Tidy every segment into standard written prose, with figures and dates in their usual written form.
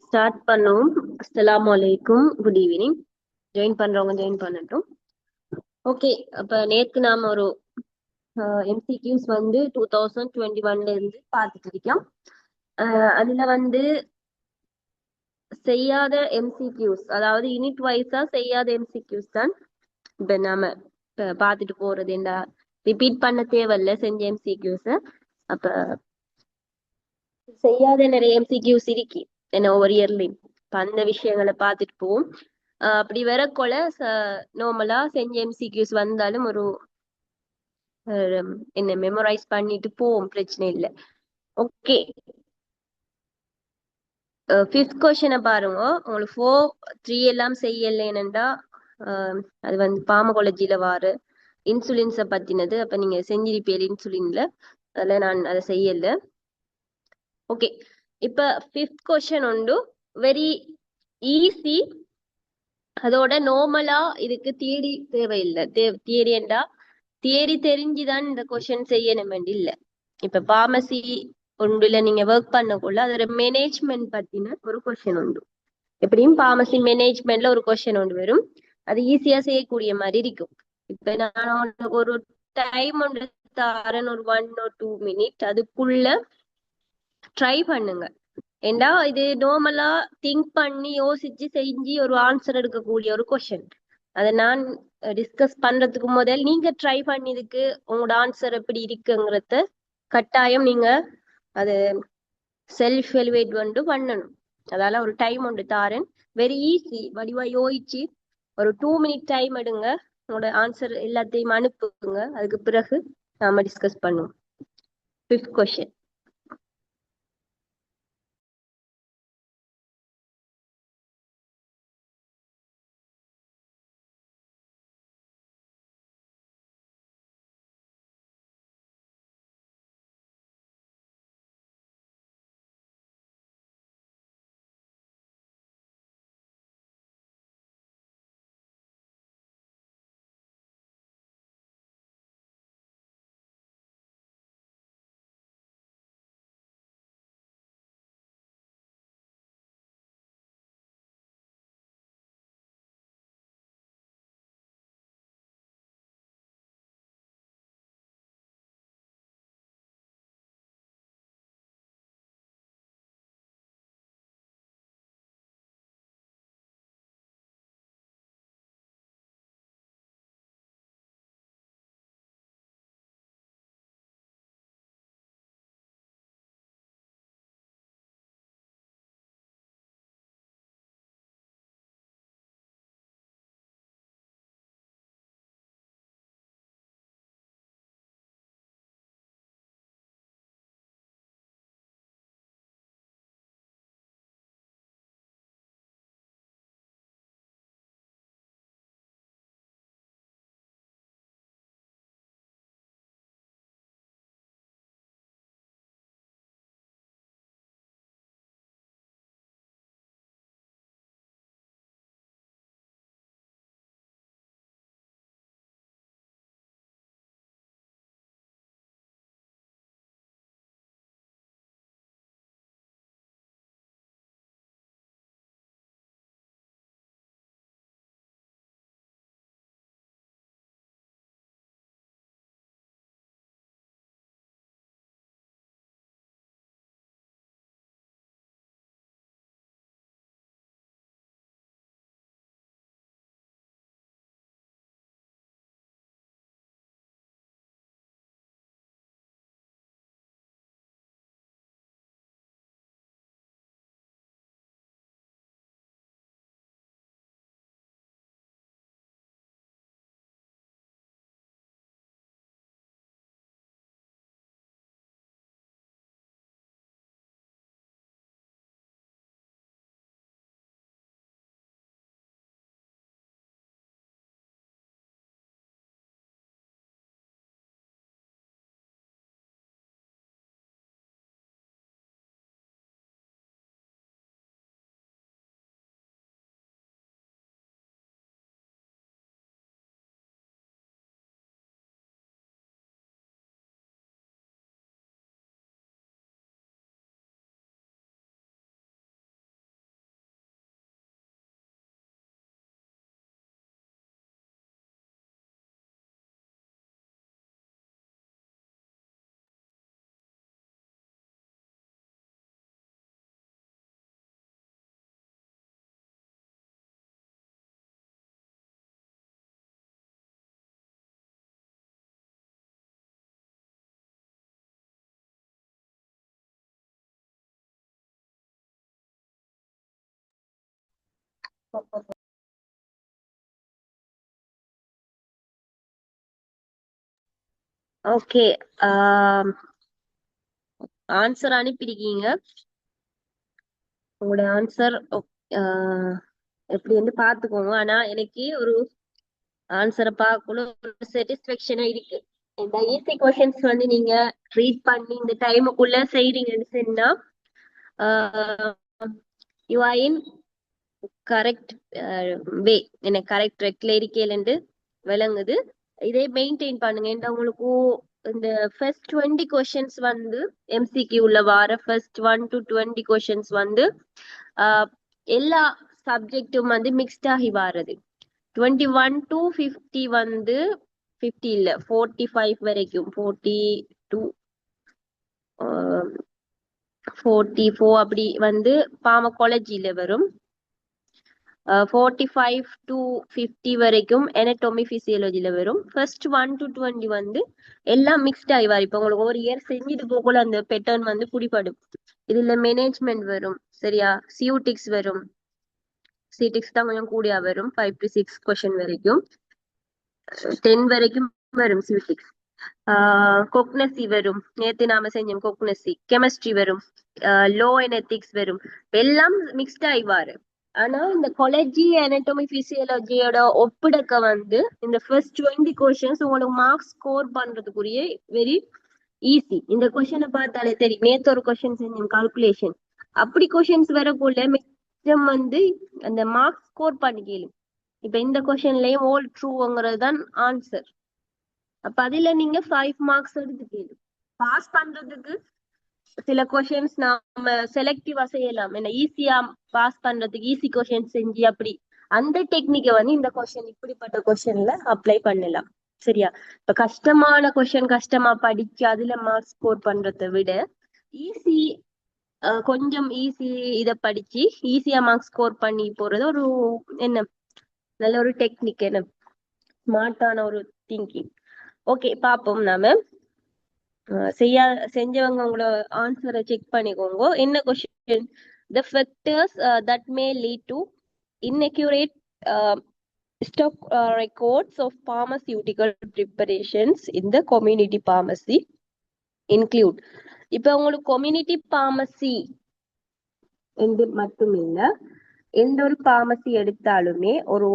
Start பண்ணுவோம். அஸ்ஸலாமு அலைக்கும், குட் ஈவினிங். ஜாயின் பண்றவங்க ஜாயின் பண்ணட்டும். ஓகே, அப்ப நேத்து நாம ஒரு எம்சிக்யூஸ் வந்து 2021ல இருந்து பார்த்துட்டு இருக்கோம். அதுல வந்து செய்யாத எம்சிக்யூஸ், அதாவது யூனிட் வைஸா செய்யாத எம்சிக்யூஸ் தான் இப்ப நாம பார்த்துட்டு போறது. என்ன ரிப்பீட் பண்ண தேவையில்ல செஞ்ச எம்சிக்யூஸ். அப்ப செய்யாத நிறைய எம்சிக்யூஸ் இருக்கு என்ன ஒவ்வொரு இயர்லயும். இப்ப அந்த விஷயங்களை பார்த்துட்டு போவோம். அப்படி வரக்கொள்ள நார்மலா செஞ்ச எம்சிக்யூஸ் வந்தாலும் ஒரு என்ன மெமரைஸ் பண்ணிட்டு போவோம், பிரச்சனை இல்லை. ஓகே, ஃபிஃப்த் கொஸ்டினை பாருங்க. உங்களுக்கு 4, 3 எல்லாம் செய்யலைன்னா அது வந்து பாமகாலஜில வார இன்சுலின்ஸை பத்தினது. அப்ப நீங்க செஞ்சிருப்பீர் இன்சுலின்ல, அதுல நான் அதை செய்யல. ஓகே, இப்ப ஃபிஃப்த் கொஸ்டின் உண்டு, வெரி ஈஸி. அதோட நார்மலா இதுக்கு தியரி தேவையில்லை. தியரிண்டா தியரி தெரிஞ்சுதான் இந்த கொஸ்டின் செய்யணும் இல்ல. இப்ப பார்மசி ஒன்றுல நீங்க ஒர்க் பண்ணக்குள்ள அதோட மேனேஜ்மெண்ட் பத்தின ஒரு கொஸ்டின் உண்டு. எப்படியும் பார்மசி மேனேஜ்மெண்ட்ல ஒரு கொஸ்டின் ஒன்று வரும். அது ஈஸியா செய்யக்கூடிய மாதிரி இருக்கும். இப்ப நான் உனக்கு ஒரு டைம் ஒன்று தரேன், ஒரு 1 or 2 minutes, அதுக்குள்ள ட்ரை பண்ணுங்க. ஏண்டா இது நார்மலா திங்க் பண்ணி யோசிச்சு செஞ்சு ஒரு ஆன்சர் எடுக்கக்கூடிய ஒரு கொஸ்டின். அதை நான் டிஸ்கஸ் பண்றதுக்கு முதல் நீங்க ட்ரை பண்ணிதுக்கு உங்களோட ஆன்சர் எப்படி இருக்குங்கிறத கட்டாயம் நீங்க அது செல்ஃப் எலிவேட் வந்து பண்ணணும். அதால ஒரு டைம் ஒன்று தாரேன், வெரி ஈஸி. வடிவா யோசிச்சு ஒரு 2 minute டைம் எடுங்க, உங்களோட ஆன்சர் எல்லாத்தையும் அனுப்புங்க. அதுக்கு பிறகு நாம டிஸ்கஸ் பண்ணுவோம். Fifth question. ஓகே, ஆன்சர் அனுப்பியிருக்கீங்க. உங்களோட ஆன்சர் எப்படின்னு பாத்துக்கோங்க. ஆனா எனக்கு ஒரு ஆன்சரை பார்க்கல ஒரு சாட்டிஸ்பேக்ஷனா இருக்கு. இந்த ஈஸி கொஸ்டின்ஸ் வந்து நீங்க ரீட் பண்ணி இந்த டைமுக்குள்ள செய்றீங்கன்னு சொன்னா you are in correct way. எனக்கு கரெக்ட் ட்ரெக்ல இருக்கேன்னு விளங்குது. இதே மெயின்டைன் பண்ணுங்க. இந்த உங்களுக்கு இந்த ஃபர்ஸ்ட் 20 கொஸ்டின்ஸ் வந்து எம்சிக்யூ உள்ள வார ஃபர்ஸ்ட் 1 to 20 கொஸ்டின்ஸ் வந்து எல்லா சப்ஜெக்டும் வந்து மிக்ஸ்ட் ஆகி வாரது. 21 to 50 வந்து 50 இல்ல 45 வரைக்கும் 42 44 அப்படி வந்து பார்மகாலஜில வரும். 45 to 50 வரைக்கும் anatomy physiologyல வரும். ஃபர்ஸ்ட் 1 to 20 வந்து எல்லாம் மிக்ஸ்ட் ஆயிவார். இப்ப உங்களுக்கு ஒரு இயர் செஞ்சுட்டு போகல அந்த பேட்டர்ன் வந்து பிடிபடும். இதுல மேனேஜ்மெண்ட் வரும், சரியா, சியூட்டிக்ஸ் வரும். சிடிக்ஸ் தான் கொஞ்சம் கூடியா வரும். 5 to 6 கொஸ்டின் வரைக்கும், 10 வரைக்கும் வரும் சியூட்டிக்ஸ். கொக்னசி வரும், நேத்து நாம செஞ்சோம் கொக்னசி. கெமிஸ்ட்ரி வரும், லோ அண்ட் எத்திக்ஸ் வரும். எல்லாம் மிக்ஸ்ட் ஆயிவாரு. ஆனா இந்த கொலஜி anatomy physiologyயோட ஒப்பிடக்க வந்து இந்த ஃபர்ஸ்ட் 20 கொஸ்டின்ஸ் உங்களுக்கு மார்க்ஸ் ஸ்கோர் பண்றதுக்குரிய வெரி ஈஸி. இந்த கொஸ்டினை பார்த்தாலே தெரியும். நேத்து ஒரு கொஸ்டின் செஞ்சோம் கால்குலேஷன். அப்படி கொஸ்டின்ஸ் வரக்குள்ள மிச்சம் வந்து அந்த மார்க்ஸ் ஸ்கோர் பண்ணிக்கலும். இப்ப இந்த கொஸ்டின்லயும் ஓல் ட்ரூங்கிறது தான் ஆன்சர். அப்ப அதுல நீங்க 5 மார்க்ஸ் எடுத்துக்கலும். பாஸ் பண்றதுக்கு சில கொஸ்டின்ஸ் நாம செலக்டிவா செய்யலாம். என்ன ஈஸியா பாஸ் பண்றதுக்கு ஈஸி கொஸ்டின் செஞ்சு அப்படி அந்த டெக்னிக்கை வந்து இந்த கொஸ்டின் இப்படிப்பட்ட கொஸ்டின்ல அப்ளை பண்ணலாம். சரியா? இப்ப கஷ்டமான கொஸ்டின் கஷ்டமா படிச்சு அதுல மார்க்ஸ் ஸ்கோர் பண்றதை விட ஈஸி கொஞ்சம் ஈஸி இத படிச்சு ஈஸியா மார்க்ஸ் ஸ்கோர் பண்ணி போறது ஒரு என்ன நல்ல ஒரு டெக்னிக், என்ன ஸ்மார்ட்டான ஒரு திங்கிங். ஓகே, பாப்போம். நாம செஞ்சவங்க உங்களோட ஆன்சரை செக் பண்ணிக்கோங்க. என்ன question? the factors that may lead to inaccurate stock records of pharmaceutical preparations in the community pharmacy include. இப்ப உங்களுக்கு community pharmacy என்று மட்டும் இல்ல, எந்த ஒரு பார்மசி எடுத்தாலுமே ஒரு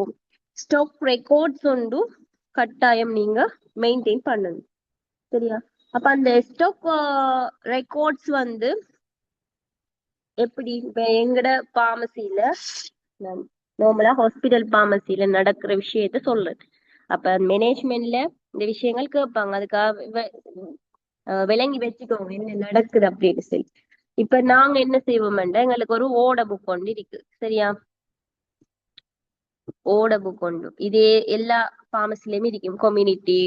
ஸ்டாக் ரெக்கார்ட்ஸ் ஒன்று கட்டாயம் நீங்க மெயின்டைன் பண்ணணும். சரியா? அப்ப அந்த ஸ்டாக் ரெக்கார்ட்ஸ் வந்து எப்படி இப்ப எங்கட பார்மசியில நார்மலா ஹாஸ்பிட்டல் பார்மசியில நடக்கிற விஷயத்த சொல்றது. அப்ப மேனேஜ்மெண்ட்ல இந்த விஷயங்கள் கேட்பாங்க. அதுக்காக விளங்கி வச்சுக்கோங்க என்ன நடக்குது அப்படின்னு சொல்லி. இப்ப நாங்க என்ன செய்வோம்னா எங்களுக்கு ஒரு ஓட புக் ஒன்று இருக்கு. சரியா? ஓட புக் ஒன்று இதே எல்லா பார்மசிலயுமே இருக்கும். கம்யூனிட்டி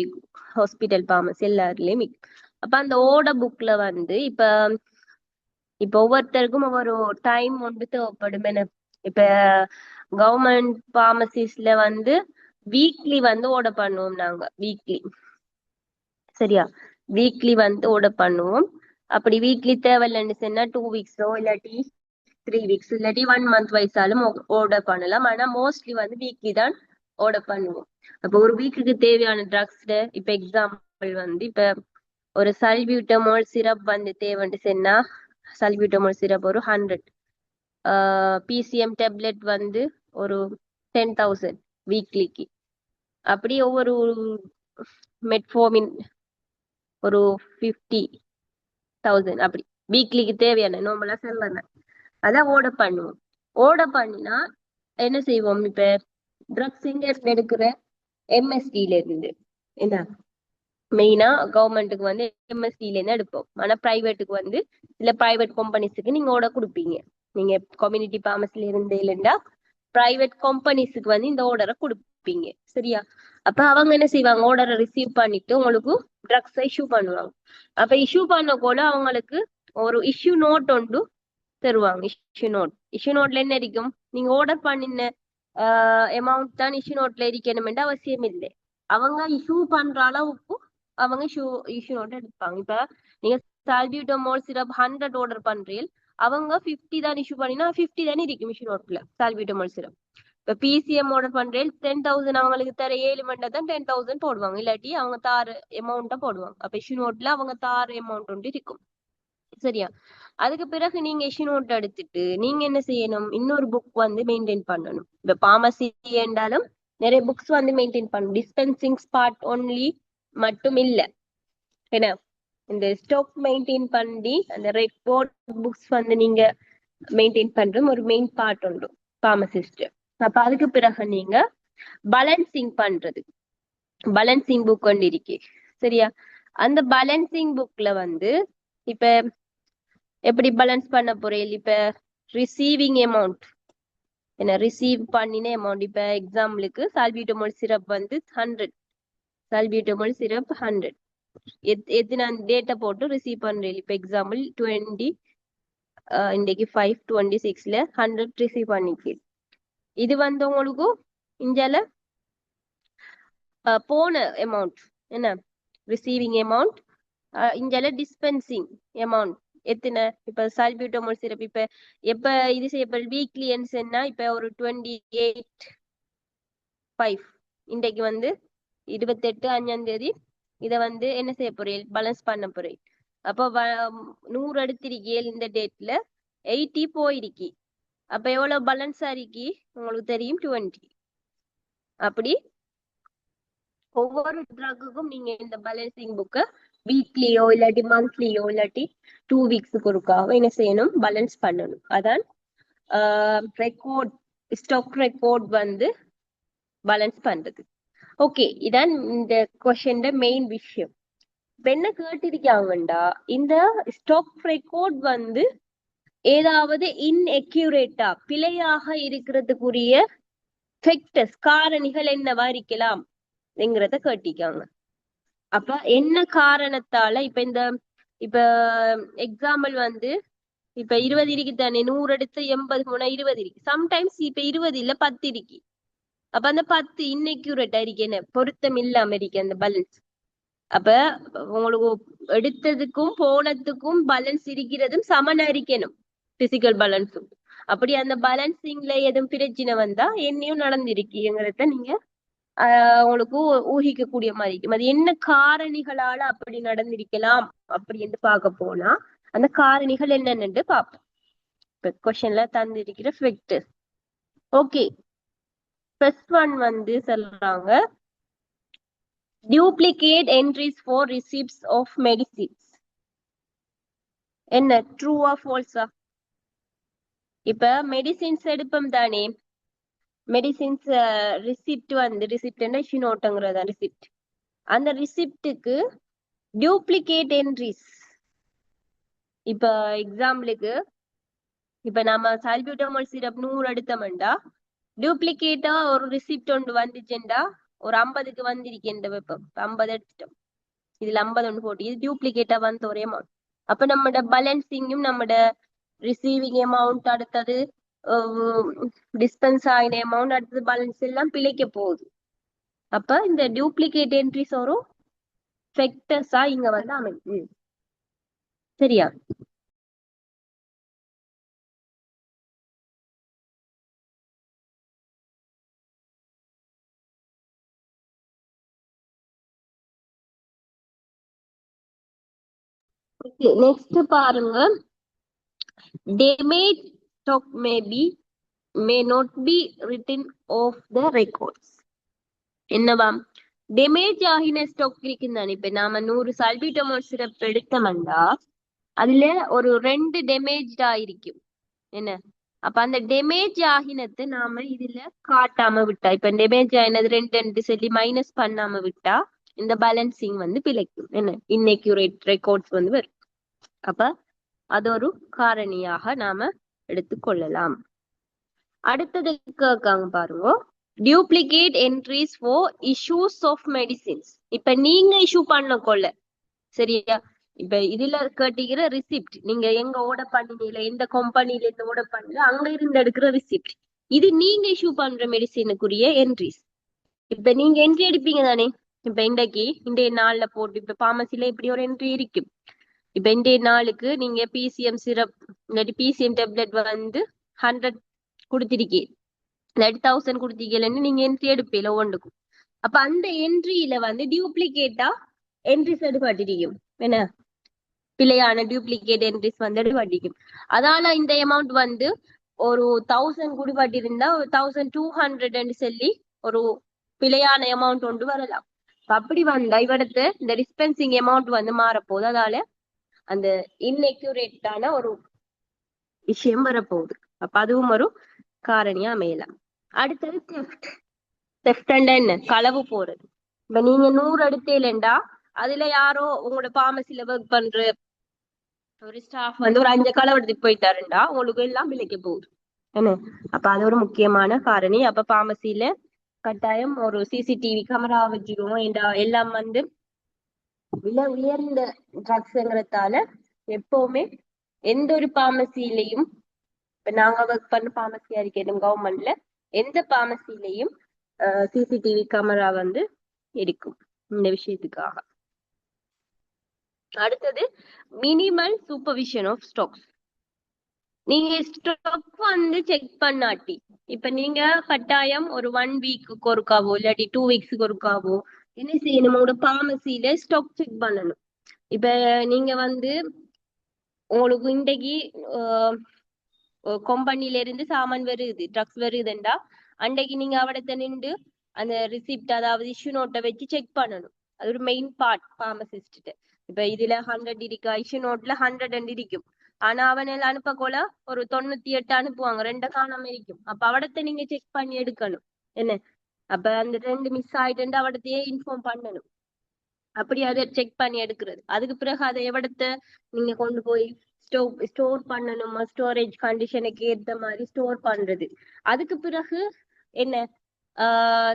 ஹாஸ்பிட்டல் பார்மசி எல்லாருலயும் இருக்கும். அப்ப அந்த ஓட புக்ல வந்து இப்ப ஒவ்வொருத்தருக்கும் ஒவ்வொரு டைம் ஒன்று தேவைப்படும். என்ன இப்ப கவர்மெண்ட் பார்மசிஸ்ல வந்து வீக்லி வந்து ஓட பண்ணுவோம் நாங்க. வீக்லி, சரியா? வீக்லி வந்து ஓட பண்ணுவோம். அப்படி வீக்லி தேவையில்லைன்னு சொன்னா 2 வீக்ஸோ இல்லாட்டி 3 வீக்ஸ் இல்லாட்டி 1 மந்த் வைஸாலும் ஓர்டர் பண்ணலாம். ஆனா மோஸ்ட்லி வந்து வீக்லி தான் ஓர்டர் பண்ணுவோம். அப்ப ஒரு வீக்குக்கு தேவையான ட்ரக்ஸ் இப்ப எக்ஸாம்பிள் வந்து இப்ப ஒரு சல்பியூட்டமால் சிரப் வந்து தேவைன்னு சொன்னா சல்பியூட்டமால் சிரப் ஒரு 100, பிசிஎம் டேப்லெட் வந்து ஒரு 10,000 வீக்லிக்கு. அப்படி ஒவ்வொரு மெட்ஃபோமின் ஒரு 50,000 அப்படி வீக்லிக்கு தேவையான நார்மலா சொல்லலாம். அதான் ஓட பண்ணுவோம். ஓட பண்ணினா என்ன செய்வோம்? இப்ப ட்ரக்ஸ் எங்க இருந்து எடுக்கிற? எம்எஸ்டில இருந்து. என்ன மெயினா கவர்மெண்ட்டுக்கு வந்து எம்எஸ்டில இருந்து எடுப்போம். ஆனா பிரைவேட்டுக்கு வந்து இல்ல பிரைவேட் கம்பெனிஸுக்கு நீங்க ஓட கொடுப்பீங்க. நீங்க கம்யூனிட்டி பார்மசில இருந்து இல்லைண்டா பிரைவேட் கம்பெனிஸுக்கு வந்து இந்த ஆர்டரை கொடுப்பீங்க. சரியா? அப்ப அவங்க என்ன செய்வாங்க? ஆர்டரை ரிசீவ் பண்ணிட்டு உங்களுக்கு ட்ரக்ஸை இஷ்யூ பண்ணுவாங்க. அப்ப இஷ்யூ பண்ண கூட அவங்களுக்கு ஒரு இஷ்யூ நோட் ஒன்று தருவாங்க. இஷ்யூ நோட்ல என்ன இருக்கும்? நீங்க ஆர்டர் பண்ணின அமௌண்ட் தான் இஷ்யூ நோட்ல இருக்கணும்னு அவசியம் இல்லை. அவங்க இஷ்யூ பண்ற அளவுக்கு அவங்க இஷ்யூ நோட் எடுப்பாங்க. இப்ப நீங்க சால்பியூட்டமால் சிரப் 100 ஆர்டர் பண்றீங்க, அவங்க 50 தான் இஷ்யூ பண்ணினா 50 தானே இருக்கும் இஷ்யூ நோட்ல சால்பியூட்டமால் சிரப். இப்ப பிசிஎம் ஓட பண்றேன் 10,000 அவங்களுக்கு தர 7 மண்டா தான் 10,000 போடுவாங்க, இல்லாட்டி அவங்க தார அமௌண்ட்டா போடுவாங்க. அப்ப இஷ்யூ நோட்ல அவங்க தார அமௌண்ட் ஒன்று இருக்கும். சரியா? அதுக்கு பிறகு நீங்க இஷ்யூ நோட் எடுத்துட்டு நீங்க என்ன செய்யணும், இன்னொரு புக் வந்து மெயின்டைன் பண்ணணும். இப்ப பார்மசி என்றாலும் நிறைய புக்ஸ் வந்து மெயின்டைன் பண்ணணும். டிஸ்பென்சிங் ஸ்பாட் ஒன்லி மட்டும் இல்ல, என்ன இந்த ஸ்டாக் மெயின்டைன் பண்ணி அந்த ரெக்கார்ட் புக்ஸ் வந்து நீங்க மெயின்டைன் பண்ற ஒரு மெயின் பார்ட் உண்டு பார்மசிஸ்ட். அப்ப அதுக்கு பிறகு நீங்க பேலன்சிங் பண்றது, பேலன்சிங் புக் ஒன்று இருக்கு. சரியா? அந்த பேலன்சிங் புக்ல வந்து இப்ப எப்படி பேலன்ஸ் பண்ண போறேன், இப்ப ரிசீவிங் அமௌண்ட் என்ன ரிசீவ் பண்ணின அமௌண்ட், இப்ப எக்ஸாம்பிளுக்கு சால்பியூட்டமோல் சிரப் வந்து 100, சால்பியூட்டமோல் சிரப் 100 எத்தனை டேட்டா போட்டு ரிசீவ் பண்றேன். இப்ப எக்ஸாம்பிள் 20 இன்னைக்கு 5/26 100 ரிசீவ் பண்ணிக்கு. இது வந்து உங்களுக்கு இந்தியால போன அமௌண்ட், என்ன ரிசீவிங் அமௌண்ட். இந்தியால டிஸ்பென்சிங் அமௌண்ட் எத்தனை, இப்ப சால்பியூட்டமோல் சிரப் இப்ப எப்ப இது செய்யப்படும் வீக்லியன்ஸ்னா இப்ப ஒரு 28/5 இன்றைக்கு வந்து 28/5 இத வந்து என்ன செய்ய போறேன், பேலன்ஸ் பண்ண போறேன். அப்போ 100 எடுத்திருக்கீங்க இந்த டேட்ல 80 போயிருக்கி. அப்ப எவ்வளவு பேலன்ஸ் ஆயிருக்கி உங்களுக்கு தெரியும், 20. அப்படி ஒவ்வொரு ட்ரக்குக்கும் நீங்க இந்த பேலன்சிங் புக்கை வீக்லியோ இல்லாட்டி மந்த்லியோ இல்லாட்டி 2 வீக்ஸுக்கு ஒருக்காக என்ன செய்யணும், பேலன்ஸ் பண்ணணும். அதான் ரெக்கார்ட் ஸ்டாக் ரெக்கார்ட் வந்து பேலன்ஸ் பண்றது. ஓகே, இதான் இந்த கொஸ்டின் மெயின் விஷயம். என்ன கேட்டிருக்காங்கண்டா, இந்த ஸ்டாக் ரெக்கார்ட் வந்து ஏதாவது இன்எக்யூரேட்டா பிழையாக இருக்கிறதுக்குரிய ஃபேக்டர்ஸ் காரணிகள் என்னவா இருக்கலாம் என்கிறத கேட்டிருக்காங்க. அப்ப என்ன காரணத்தால இப்ப எக்ஸாம்பிள் வந்து இப்ப 20 இருக்கு தானே, 100 எடுத்து 80 போனா 20 இருக்கு. சம்டைம்ஸ் இப்ப 20 இல்ல 10 இருக்கு. அப்ப அந்த 10 இன்எக்யூரேட்டா இருக்கு, என்ன பொருத்தம் இல்லாம இருக்கு அந்த பேலன்ஸ். அப்ப உங்களுக்கு எடுத்ததுக்கும் போனதுக்கும் பேலன்ஸ் இருக்கிறதும் சமனா இருக்கணும், பிசிக்கல் பேலன்ஸும். அப்படி அந்த பேலன்சிங்ல எதுவும் பிரச்சனை வந்தா என்னையும் நடந்திருக்குங்கிறத நீங்க உங்களுக்கு ஊகிக்கக்கூடிய மாதிரி இருக்கும். அது என்ன காரணிகளால அப்படி நடந்திருக்கலாம் அப்படின்னு பார்க்க போனா அந்த காரணிகள் என்னன்னு பார்ப்போம். இப்ப கொஸ்டின்ல தந்திருக்கிற ஃபேக்டர். ஓகே, ஃபர்ஸ்ட் ஒன் வந்து சொல்றாங்க duplicate entries for receipts of medicines. என்ன ட்ரூவா ஃபால்ஸா? இப்ப மெடிசின்ஸ் எடுப்போம் தானே, மெடிசின்ஸ் ரிசிப்ட் வந்து ரிசிப்ட்னா ஷினோட்டங்கிறதா ரிசிப்ட். அந்த ரிசிப்டுக்கு டியூப்ளிகேட் என்ட்ரிஸ். இப்ப எக்ஸாம்பிளுக்கு இப்ப நம்ம சால்பியூட்டமோல் சிரப் 100 எடுத்தோம்டா டியூப்ளிகேட்டா ஒரு ரிசிப்ட் ஒன்று வந்துச்சுண்டா ஒரு 50க்கு வந்திருக்கேன் வைப்போம். 50 எடுத்துட்டோம், இதுல 50 ஒன்று போட்டு இது டியூப்ளிகேட்டா வந்த ஒரு அமௌண்ட். அப்ப நம்மட பேலன்சிங்கும் நம்மட ரிசீவிங் அமௌண்ட் அடுத்தது டிஸ்பென்ஸ் ஆகின அமௌண்ட் அடுத்தது பேலன்ஸ் எல்லாம் பிழைக்க போகுது. அப்ப இந்த டியூப்ளிகேட் என்ட்ரிஸ் ஒரு ஃபேக்டர்ஸா இங்க வந்து அமைது. சரியா? நெக்ஸ்ட் பாருங்க, damage stock may not be written off the records. என்னவா டேமேஜ் ஆகின ஸ்டாக் இருக்குன்னு. இப்ப நாம 100 சால்பியூட்டமோல் சிரப் எடுத்தோம்டா அதுல ஒரு 2 டேமேஜ் ஆயிருக்கும், என்ன அப்ப அந்த டேமேஜ் ஆகினது நாம இதுல காட்டாம விட்டா, இப்ப டேமேஜ் ஆகினது 2 சொல்லி மைனஸ் பண்ணாம விட்டா இந்த பேலன்சிங் வந்து பிழைக்கும், என்ன இன்எக்யூரேட் ரெக்கார்ட்ஸ் வந்து வரும். அப்ப அது ஒரு காரணியாக நாம எடுத்துக்கொள்ளலாம். அடுத்தது கேட்காங்க பாருங்க, duplicate entries for issues of medicines. இப்ப நீங்க இஷ்யூ பண்ண கொள்ள, சரியா? இப்ப இதுல கேட்டிக்கிற ரிசிப்ட் நீங்க எங்க ஆர்டர் பண்ணீங்க, எந்த கம்பெனில இருந்து ஆர்டர் பண்ணல அங்க இருந்து எடுக்கிற ரிசிப்ட், இது நீங்க இஷ்யூ பண்ற மெடிசினுக்குரிய என்ட்ரிஸ். இப்ப நீங்க என்ட்ரி எடுப்பீங்க தானே, இப்ப இன்றைய நாள்ல போட்டு இப்ப பார்மசில இப்படி ஒரு என்ட்ரி இருக்கும். இப்ப இன்றைய நாளுக்கு நீங்க பிசிஎம் சிரப் இல்லாட்டி பிசிஎம் டேப்லெட் வந்து 100 கொடுத்திருக்கீங்க. இல்லாட்டி 1000 கொடுத்தீங்கன்னு நீங்க என்ட்ரி எடுப்பீங்க ஒவ்வொன்றுக்கும். அப்ப அந்த என்ட்ரியில வந்து டியூப்ளிகேட்டா என்ட்ரிஸ் எடுப்பாட்டிருக்கும் என்ன, பிழையான டியூப்ளிகேட் என்ட்ரிஸ் வந்து எடுப்பாட்டிருக்கும். அதால இந்த அமௌண்ட் வந்து ஒரு 1000 குடிபாட்டிருந்தா 1200 சொல்லி ஒரு பிழையான அமௌண்ட் ஒன்று வரலாம். அப்படி வந்தா இவடத்து இந்த டிஸ்பென்சிங் அமௌண்ட் வந்து மாறப்போகுது. அதால அந்த இன்எக்யூரேட்டான ஒரு விஷயம் வரப்போகுது. அப்ப அதுவும் ஒரு காரணியா அமையலாம். அடுத்தது தெஃப்ட் என்ன, களவு போறது. இப்ப நீங்க 100 எடுத்தீங்களா, அதுல யாரோ உங்களோட பார்மசில ஒர்க் பண்ற ஒரு ஸ்டாஃப் வந்து ஒரு 5 களவு எடுத்துட்டு போயிட்டாருண்டா உங்களுக்கு எல்லாம் விலைக்கு போகுது என்ன. அப்ப அது ஒரு முக்கியமான காரணி. அப்ப பார்மசில கட்டாயம் ஒரு சிசிடிவி கேமரா வச்சுக்கோங்க. எல்லாம் வந்து விலை உயர்ந்த ட்ரக்ஸ்ங்கிறதால எப்பவுமே எந்த ஒரு பார்மசிலையும், இப்ப நாங்க ஒர்க் பண்ண பார்மசியா இருக்கேன் கவர்மெண்ட்ல, எந்த பார்மசிலையும் சிசிடிவி கேமரா வந்து இருக்கும் இந்த விஷயத்துக்காக. அடுத்தது மினிமல் சூப்பர்விஷன் ஆஃப் ஸ்டாக்ஸ். நீங்க ஸ்டாக் வந்து செக் பண்ணாட்டி, இப்ப நீங்க கட்டாயம் ஒரு 1 வீக்கு ஒருக்காவோ இல்லாட்டி 2 வீக்ஸுக்கு ஒருக்காவோ என்ன செய்யணும், உங்களோட பார்மசியில ஸ்டாக் செக் பண்ணணும். இப்ப நீங்க வந்து உங்களுக்கு இன்றைக்கு கம்பெனில இருந்து சாமான் வருது, ட்ரக்ஸ் வருதுண்டா, அன்றைக்கு நீங்க அவடத்தை நின்று அந்த ரிசிப்ட் அதாவது இஷ்யூ நோட்டை வச்சு செக் பண்ணணும். அது ஒரு மெயின் பார்ட் பார்மசிஸ்ட். இப்ப இதுல 100 இருக்கா, இஷ்யூ நோட்ல 100 இருக்கும். ஆனா அவன் அனுப்ப போல ஒரு 98 அனுப்புவாங்க, 2 காணாம இருக்கும். அப்ப அவடத்தை நீங்க செக் பண்ணி எடுக்கணும் என்ன. அப்ப அந்த 2 மிஸ் ஆயிட்டு அவடத்தையே இன்ஃபார்ம் பண்ணணும். அப்படி அதை செக் பண்ணி எடுக்கிறது. அதுக்கு பிறகு அதை எவ்வளத்தை நீங்க கொண்டு போய் ஸ்டோர் பண்ணணுமா, ஸ்டோரேஜ் கண்டிஷனுக்கு ஏத்த மாதிரி ஸ்டோர் பண்றது. அதுக்கு பிறகு என்ன,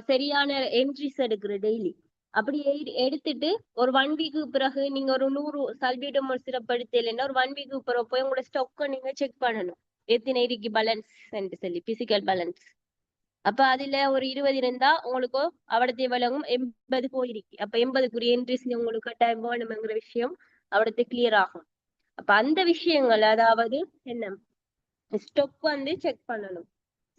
சரியான என்ட்ரிஸ் எடுக்கிற டெய்லி. அப்படி எடுத்துட்டு ஒரு 1 வீக்கு பிறகு நீங்க ஒரு 100 சல்பியூட்டமோல் சிரப் எடுத்தீங்கன்னா ஒரு 1 வீக்கு பிறகு போய் உங்களோட ஸ்டாக்கை நீங்க செக் பண்ணணும், எத்தனை இருக்கு பேலன்ஸ் என்று சொல்லி, பிசிக்கல் பேலன்ஸ். அப்ப அதுல ஒரு 20 இருந்தா உங்களுக்கு அவடத்தை விலகும் 80 போயிருக்கு. அப்ப 80க்குரிய என்ட்ரிஸ் உங்களுக்கு கட்டாயம் வேணுங்கிற விஷயம் அவடத்தை கிளியர் ஆகும். அப்ப அந்த விஷயங்கள் அதாவது என்ன, ஸ்டாக் வந்து செக் பண்ணணும்.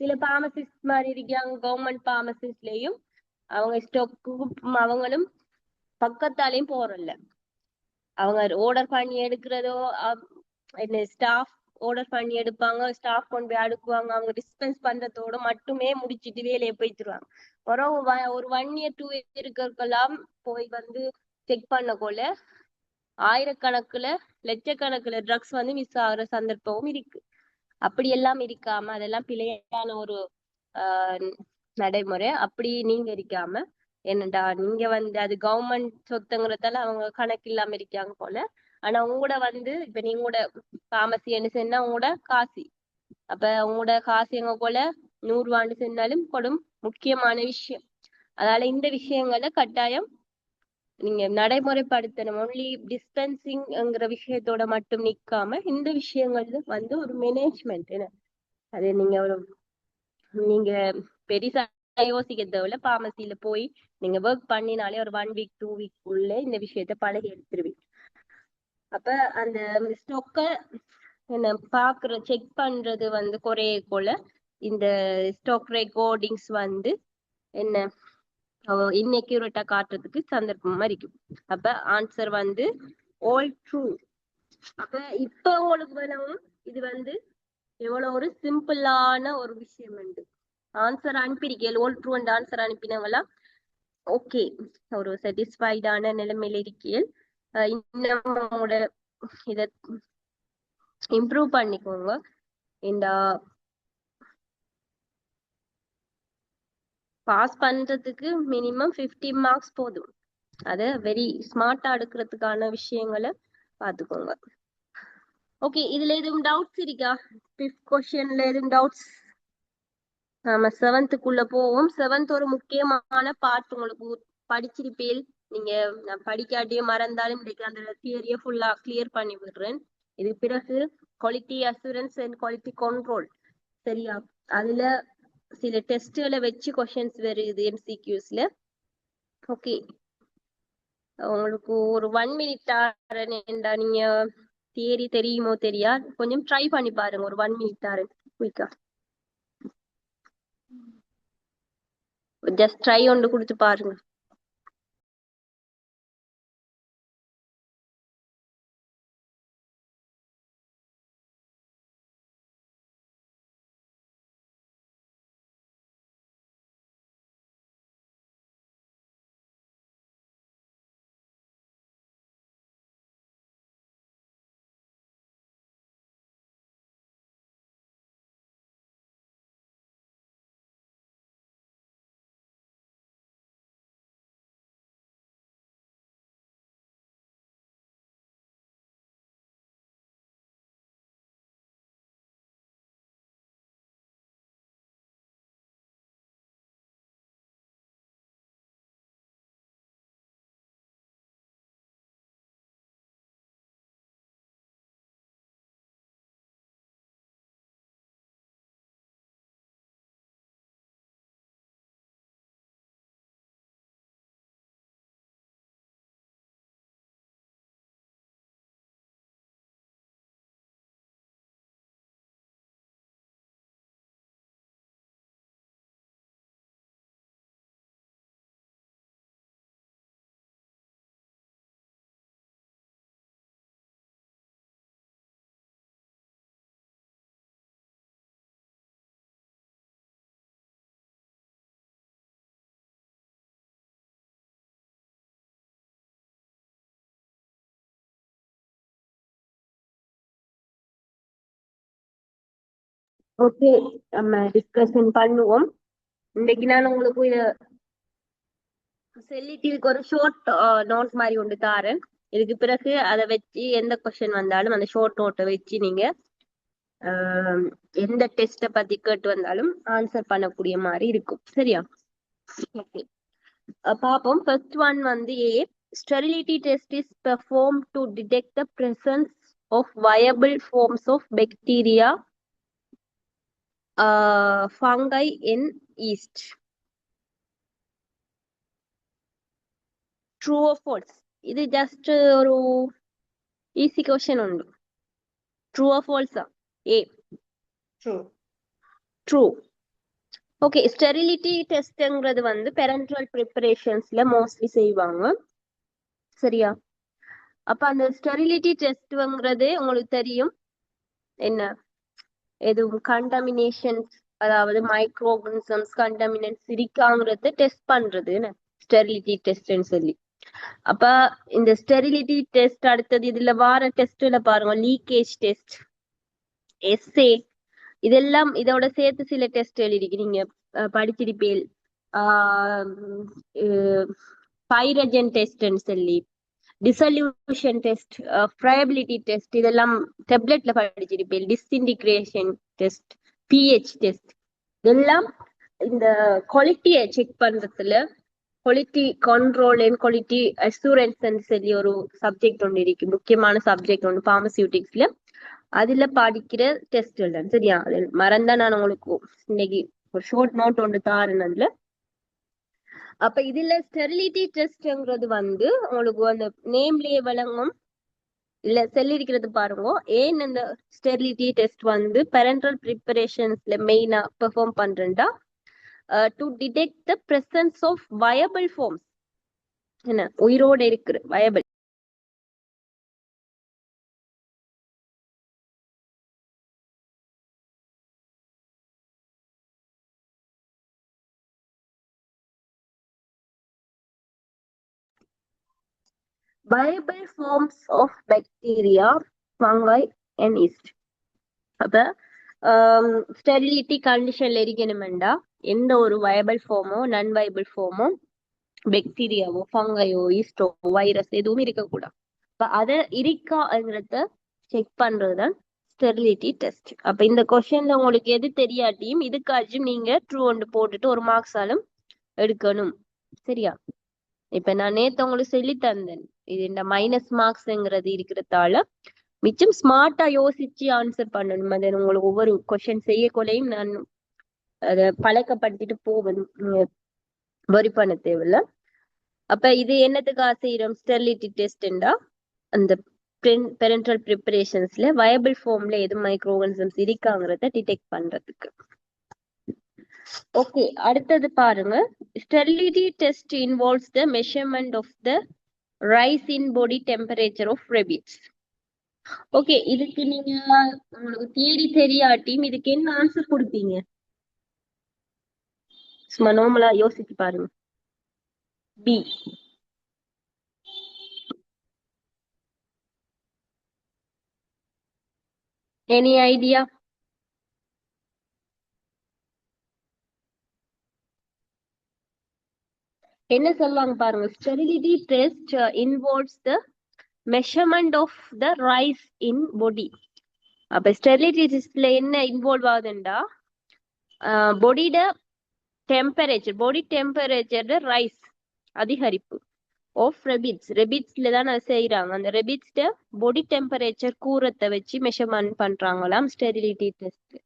சில பார்மசிஸ்ட் மாதிரி இருக்காங்க கவர்மெண்ட் பார்மசிஸ்ட்லயும், அவங்க ஸ்டாக்கும் அவங்களும் பக்கத்தாலையும் போறல, அவங்க ஆர்டர் பண்ணி எடுக்கிறதோ என்ன ஸ்டாஃப் ஆர்டர் பண்ணி எடுப்பாங்க, ஸ்டாஃப் கொண்டு போய் அடுக்குவாங்க, அவங்க டிஸ்பென்ஸ் பண்றதோட மட்டுமே முடிச்சிட்டு வேலையை போயிட்டுருவாங்க. ஒரு 1 இயர் 2 இயருக்கெல்லாம் போய் வந்து செக் பண்ண போல ஆயிரக்கணக்குல லட்சக்கணக்குல ட்ரக்ஸ் வந்து மிஸ் ஆகுற சந்தர்ப்பமும் இருக்கு. அப்படி எல்லாம் இருக்காம அதெல்லாம் பிழையான ஒரு நடைமுறை. அப்படி நீங்க இருக்காம என்னடா நீங்க வந்து அது கவர்மெண்ட் சொத்துங்கிறதால அவங்க கணக்கு இல்லாம இருக்காங்க போல. ஆனா உங்களோட வந்து இப்ப நீங்களோட பார்மசி என்ன சொன்னா உங்களோட காசி, அப்ப உங்களோட காசு எங்க போல 100 ரூபான்னு சொன்னாலும் கொடும் முக்கியமான விஷயம். அதனால இந்த விஷயங்களை கட்டாயம் நீங்க நடைமுறைப்படுத்தணும். ஒன்லி டிஸ்பென்சிங்ங்கிற விஷயத்தோட மட்டும் நிக்காம இந்த விஷயங்கள்ல வந்து ஒரு மேனேஜ்மெண்ட் என்ன, அது நீங்க பெருசா யோசிக்க தேவையில்ல. பார்மசியில போய் நீங்க ஒர்க் பண்ணினாலே ஒரு 1 வீக் 2 வீக் உள்ள இந்த விஷயத்த பழகி எடுத்துருவீங்க. அப்ப அந்த ஸ்டொக்க என்ன பாக்குற செக் பண்றது வந்து குறைய போல இந்த ஸ்டாக் ரெக்கார்டிங்ஸ் வந்து என்ன இன்அக்யூரேட்டா காட்டுறதுக்கு சந்தர்ப்பமா இருக்கும். அப்ப ஆன்சர் வந்து ஆல் ட்ரூ. அப்ப இப்ப உங்களுக்கு வேணும் இது வந்து எவ்வளவு ஒரு சிம்பிளான ஒரு விஷயம் உண்டு. ஆன்சர் அனுப்பியிருக்கேன், ஆல் ட்ரூ அண்ட் ஆன்சர் அனுப்பினவங்களா ஓகே, ஒரு சாட்டிஸ்ஃபைடான நிலைமையில இருக்கேன். இன்னும் உங்களோட இத இம்ப்ரூவ் பண்ணிக்கோங்க. இந்த பாஸ் பண்றதுக்கு மினிமம் 50 மார்க்ஸ் போதும். அதை வெரி ஸ்மார்ட்டா எடுக்கிறதுக்கான விஷயங்களை பார்த்துக்கோங்க. ஓகே, இதுல எதுவும் டவுட்ஸ் இருக்கா? 5th கொஸ்டின்ல எதுவும் டவுட்ஸ்? நாம 7th-க்குள்ள போவோம். 7th ஒரு முக்கியமான பார்ட். உங்களுக்கு படிச்சிருப்பேன் நீங்க, நான் படிக்காட்டியும் மறந்தாலும் இன்னைக்கு அந்த தியரியை ஃபுல்லா கிளியர் பண்ணி விடுறேன். இது பிறகு quality assurance and quality control, சரியா? அதுல சில டெஸ்ட்களை வச்சு கொஸ்டின்ஸ் வருது எம்சிக்யூஸ்ல. ஓகே, உங்களுக்கு ஒரு 1 மினிட் தாரேன்டா. நீங்க தியரி தெரியுமோ தெரியா, கொஞ்சம் ட்ரை பண்ணி பாருங்க. ஒரு 1 மினிட் தாரேன் குயிக்கா. ஜஸ்ட் ட்ரை ஒன்று கொடுத்து பாருங்க. ஓகே, நம்ம டிஸ்கஷன் பண்ணுவோம். இன்னைக்கு நான் உங்களுக்கு சொல்லிட்டு இதுக்கு ஒரு ஷார்ட் நோட் மாதிரி ஒன்று தாரேன். இதுக்கு பிறகு அதை வச்சு எந்த கொஸ்டின் வந்தாலும் அந்த ஷார்ட் நோட்டை வச்சு நீங்க எந்த டெஸ்ட பத்தி கேட்டு வந்தாலும் ஆன்சர் பண்ணக்கூடிய மாதிரி இருக்கும். சரியா? ஓகே, பாப்போம். ஃபர்ஸ்ட் ஒன் வந்து A, sterility test is perform to detect the presence of viable forms of bacteria fungi in yeast. True or ஃபால்ஸ்? இது ஜஸ்ட் ஒரு ஈஸி क्वेश्चन உண்டு. ட்ரூ ஆர் ஃபால்ஸா? A true. True. Okay, sterility டெஸ்ட்ங்கிறது வந்து parental ப்ரிப்பரேஷன்ஸ்ல mostly செய்வாங்க. சரியா? அப்ப அந்த ஸ்டெரிலிட்டி டெஸ்ட்ங்கிறது உங்களுக்கு தெரியும் என்ன, எதுவும் கண்டாமினேஷன்ஸ், அதாவது மைக்ரோ ஆர்கானிசம்ஸ் கண்டாமினன்ஸ் இருக்காங்கிறத டெஸ்ட் பண்றதுன்னு ஸ்டெரிலிட்டி டெஸ்ட்னு சொல்லி. அப்ப இந்த ஸ்டெரிலிட்டி டெஸ்ட் அடுத்தது இதுல வார டெஸ்ட்ல பாருங்க, லீக்கேஜ் டெஸ்ட், எஸ்ஏ, இதெல்லாம் இதோட சேர்த்து சில டெஸ்ட் எழுதிக்கிறீங்க, படிச்சிருப்பேல். பைரஜன் டெஸ்ட்னு சொல்லி, டிசல்யூஷன் டெஸ்ட், ஃப்ரையபிலிட்டி டெஸ்ட், இதெல்லாம் டெப்லெட்ல படிச்சிருப்பேன். டிஸ்இன்டிகிரேஷன் டெஸ்ட், பிஹெச் டெஸ்ட், இதெல்லாம் இந்த குவாலிட்டியை செக் பண்றதுல quality control and quality assurance சொல்லி ஒரு சப்ஜெக்ட் ஒன்று இருக்கு, முக்கியமான சப்ஜெக்ட் ஒன்று பார்மசியூட்டிக்ஸ்ல. அதுல படிக்கிற டெஸ்ட் இல்லைன்னு. சரியா? அது மறந்தா நான் உங்களுக்கு இன்னைக்கு ஒரு ஷார்ட் நோட் ஒன்று தாரேன் அதுல. அப்ப இதுல ஸ்டெரிலிட்டி டெஸ்ட்ங்கிறது வந்து உங்களுக்கு அந்த நேம்லயே விளங்கும் இல்ல சொல்லிருக்கிறது பாருங்க. ஏன் இந்த ஸ்டெரிலிட்டி டெஸ்ட் வந்து பேரண்டல் ப்ரிப்பரேஷன்ஸ்ல மெயினா பெர்ஃபார்ம் பண்றேன்டா, to detect the presence of viable forms, என்ன உயிரோட இருக்கிற viable. viable forms of bacteria, fungi and yeast. அப்ப ஸ்டெரிலிட்டி கண்டிஷன்ல இருக்கணுமெண்டா எந்த ஒரு வயபிள் ஃபார்மோ நான் வயபிள் ஃபார்மோ பாக்டீரியாவோ ஃபங்கையோ ஈஸ்டோ வைரஸ் எதுவும் இருக்கக்கூடாது. அப்ப அதை இருக்காங்கிறத செக் பண்றதுதான் ஸ்டெரிலிட்டி டெஸ்ட். அப்ப இந்த கொஸ்டின்ல உங்களுக்கு எது தெரியாட்டியும் இதுக்காச்சும் நீங்க ட்ரூ ஒன்று போட்டுட்டு ஒரு மார்க்ஸ் ஆலும் எடுக்கணும். சரியா? இப்ப நான் நேத்து உங்களுக்கு சொல்லி தந்தேன், இது இந்த மைனஸ் மார்க்ஸ்ங்கிறது இருக்கிறதால மிச்சம் ஸ்மார்ட்டா யோசிச்சு ஆன்சர் பண்ணணும். அது உங்களுக்கு ஒவ்வொரு கொஸ்டின் செய்யக்கொள்ளையும் நான் அதை பழக்கப்படுத்திட்டு போவேன், வரி பண்ண தேவையில்ல. அப்ப இது என்னத்துக்காக செய்யறோம் ஸ்டெரிலிட்டி டெஸ்ட்ண்டா, அந்த பேரண்டல் ப்ரிப்பரேஷன்ஸ்ல வயபிள் ஃபார்ம்ல எது மைக்ரோ ஆர்கானிசம்ஸ் இருக்காங்கிறத டிடெக்ட் பண்றதுக்கு. ஓகே, அடுத்தது பாருங்க. Sterility test involves the measurement of the rise in body temperature of rabbits. Okay, இதுக்கு நீங்க உங்களுக்கு தியரி தெரியாட்டியும் இதுக்கு என்ன ஆன்சர் கொடுப்பீங்க? சும்மா நார்மலா யோசிச்சு பாருங்க. பி. Any idea? என்ன சொல்லுவாங்க பாருங்க. Sterility test involves the measurement of the rise in body. அப்ப ஸ்டெரிலிட்டி டெஸ்ட்ல என்ன இன்வால்வ் ஆகுதுண்டா, பாடியோட டெம்பரேச்சர், பாடி டெம்பரேச்சர் ரைஸ், அதிகரிப்பு ஆஃப் ரெபிட்ஸ். ரெபிட்ஸ்ல தான் அதை செய்யறாங்க. அந்த ரெபிட்ஸ்ட பாடி டெம்பரேச்சர் கூறத்தை வச்சு மெஷர்மெண்ட் பண்றாங்களாம் ஸ்டெரிலிட்டி டெஸ்ட்.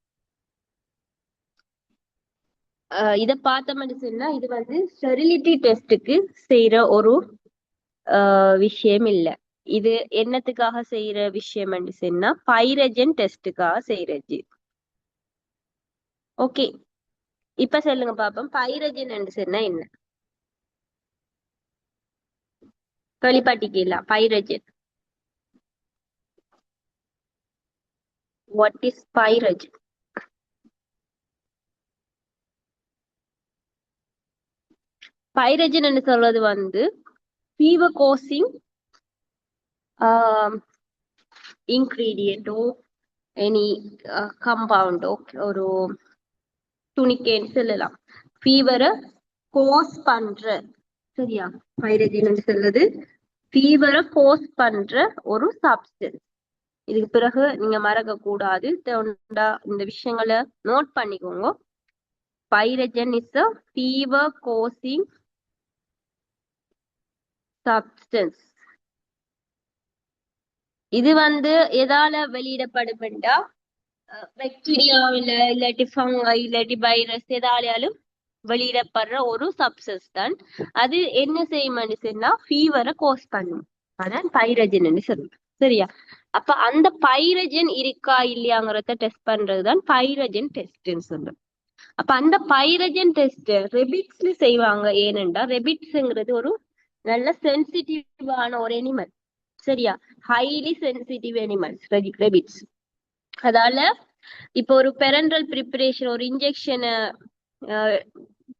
இதை பார்த்த சொன்னா இது வந்து ஸ்டெரிலிட்டி டெஸ்ட்டுக்கு செய்யற ஒரு விஷயம் இல்ல. இது என்னத்துக்காக செய்யற விஷயம் சொன்னா பைரஜன் டெஸ்ட்டுக்காக செய்யறது. ஓகே, இப்ப சொல்லுங்க பாப்போம், பைரஜன் சொன்னா என்ன? கேள்விப்பட்டிருக்கீங்களா பைரஜன்? What is பைரஜன்? பைரஜன் சொல்றது வந்து ஃபீவர் கோசிங் இன்கிரீடியன்ட்டோ எனி கம்பவுண்டோ ஒரு துணிக்கேன்னு சொல்லலாம். ஃபீவரை கோஸ் பண்ற, சரியா? பைரஜன் சொல்றது ஃபீவரை கோஸ் பண்ற ஒரு சப்ஸ்டன்ஸ். இதுக்கு பிறகு நீங்க மறக்க கூடாது, இந்த விஷயங்களை நோட் பண்ணிக்கோங்க. பைரஜன் is a fever causing substance. இது வந்து எதால வெளியிடப்படுமெண்டா, பாக்டீரியாவில இல்லாட்டி ஃபங்கை இல்லாட்டி வைரஸ் எதாலையாலும் வெளியிடப்படுற ஒரு சப்ஸ்டன்ஸ் தான். அது என்ன செய்யும்னு சொன்னா ஃபீவரை கோஸ் பண்ணும். அதான் பைரஜன் சொல்லுவோம், சரியா? அப்ப அந்த பைரஜன் இருக்கா இல்லையாங்கிறத டெஸ்ட் பண்றதுதான் பைரஜன் டெஸ்ட்னு சொல்றோம். அப்ப அந்த பைரஜன் டெஸ்ட் ரெபிட்ஸ்ல செய்வாங்க. ஏனென்றா ரெபிட்ஸ்ங்கிறது ஒரு நல்ல சென்சிட்டிவான ஒரு அனிமல், சரியா? Highly sensitive animals rabbits. அதால இப்போ ஒரு பெரண்டல் ப்ரிப்பரேஷன், ஒரு இன்ஜெக்ஷனை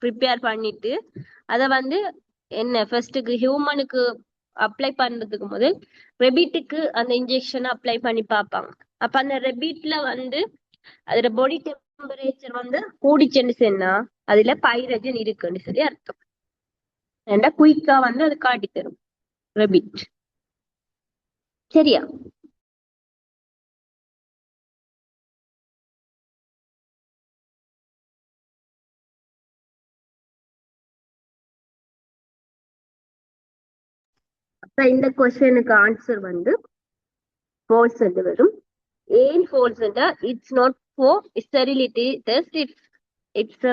ப்ரிப்பேர் பண்ணிட்டு அதை வந்து என்ன ஃபர்ஸ்ட்டுக்கு ஹியூமனுக்கு அப்ளை பண்றதுக்கு முதல் ரெபிட்டுக்கு அந்த இன்ஜெக்ஷனை அப்ளை பண்ணி பார்ப்பாங்க. அப்ப அந்த ரெபிட்ல வந்து அதோட பாடி டெம்பரேச்சர் வந்து கூடிச்சுன்னு சொன்னா அதுல பைரஜன் இருக்குன்னு சொல்லி அர்த்தம். ஏண்டா குயிக்கா வந்து அது காட்டி தரும் ரெபிட், சரியா? அப்ப இந்த கொஸ்டினுக்கு ஆன்சர் வந்து false என்று வரும். ஏன் false என்றா it's not for sterility test, it's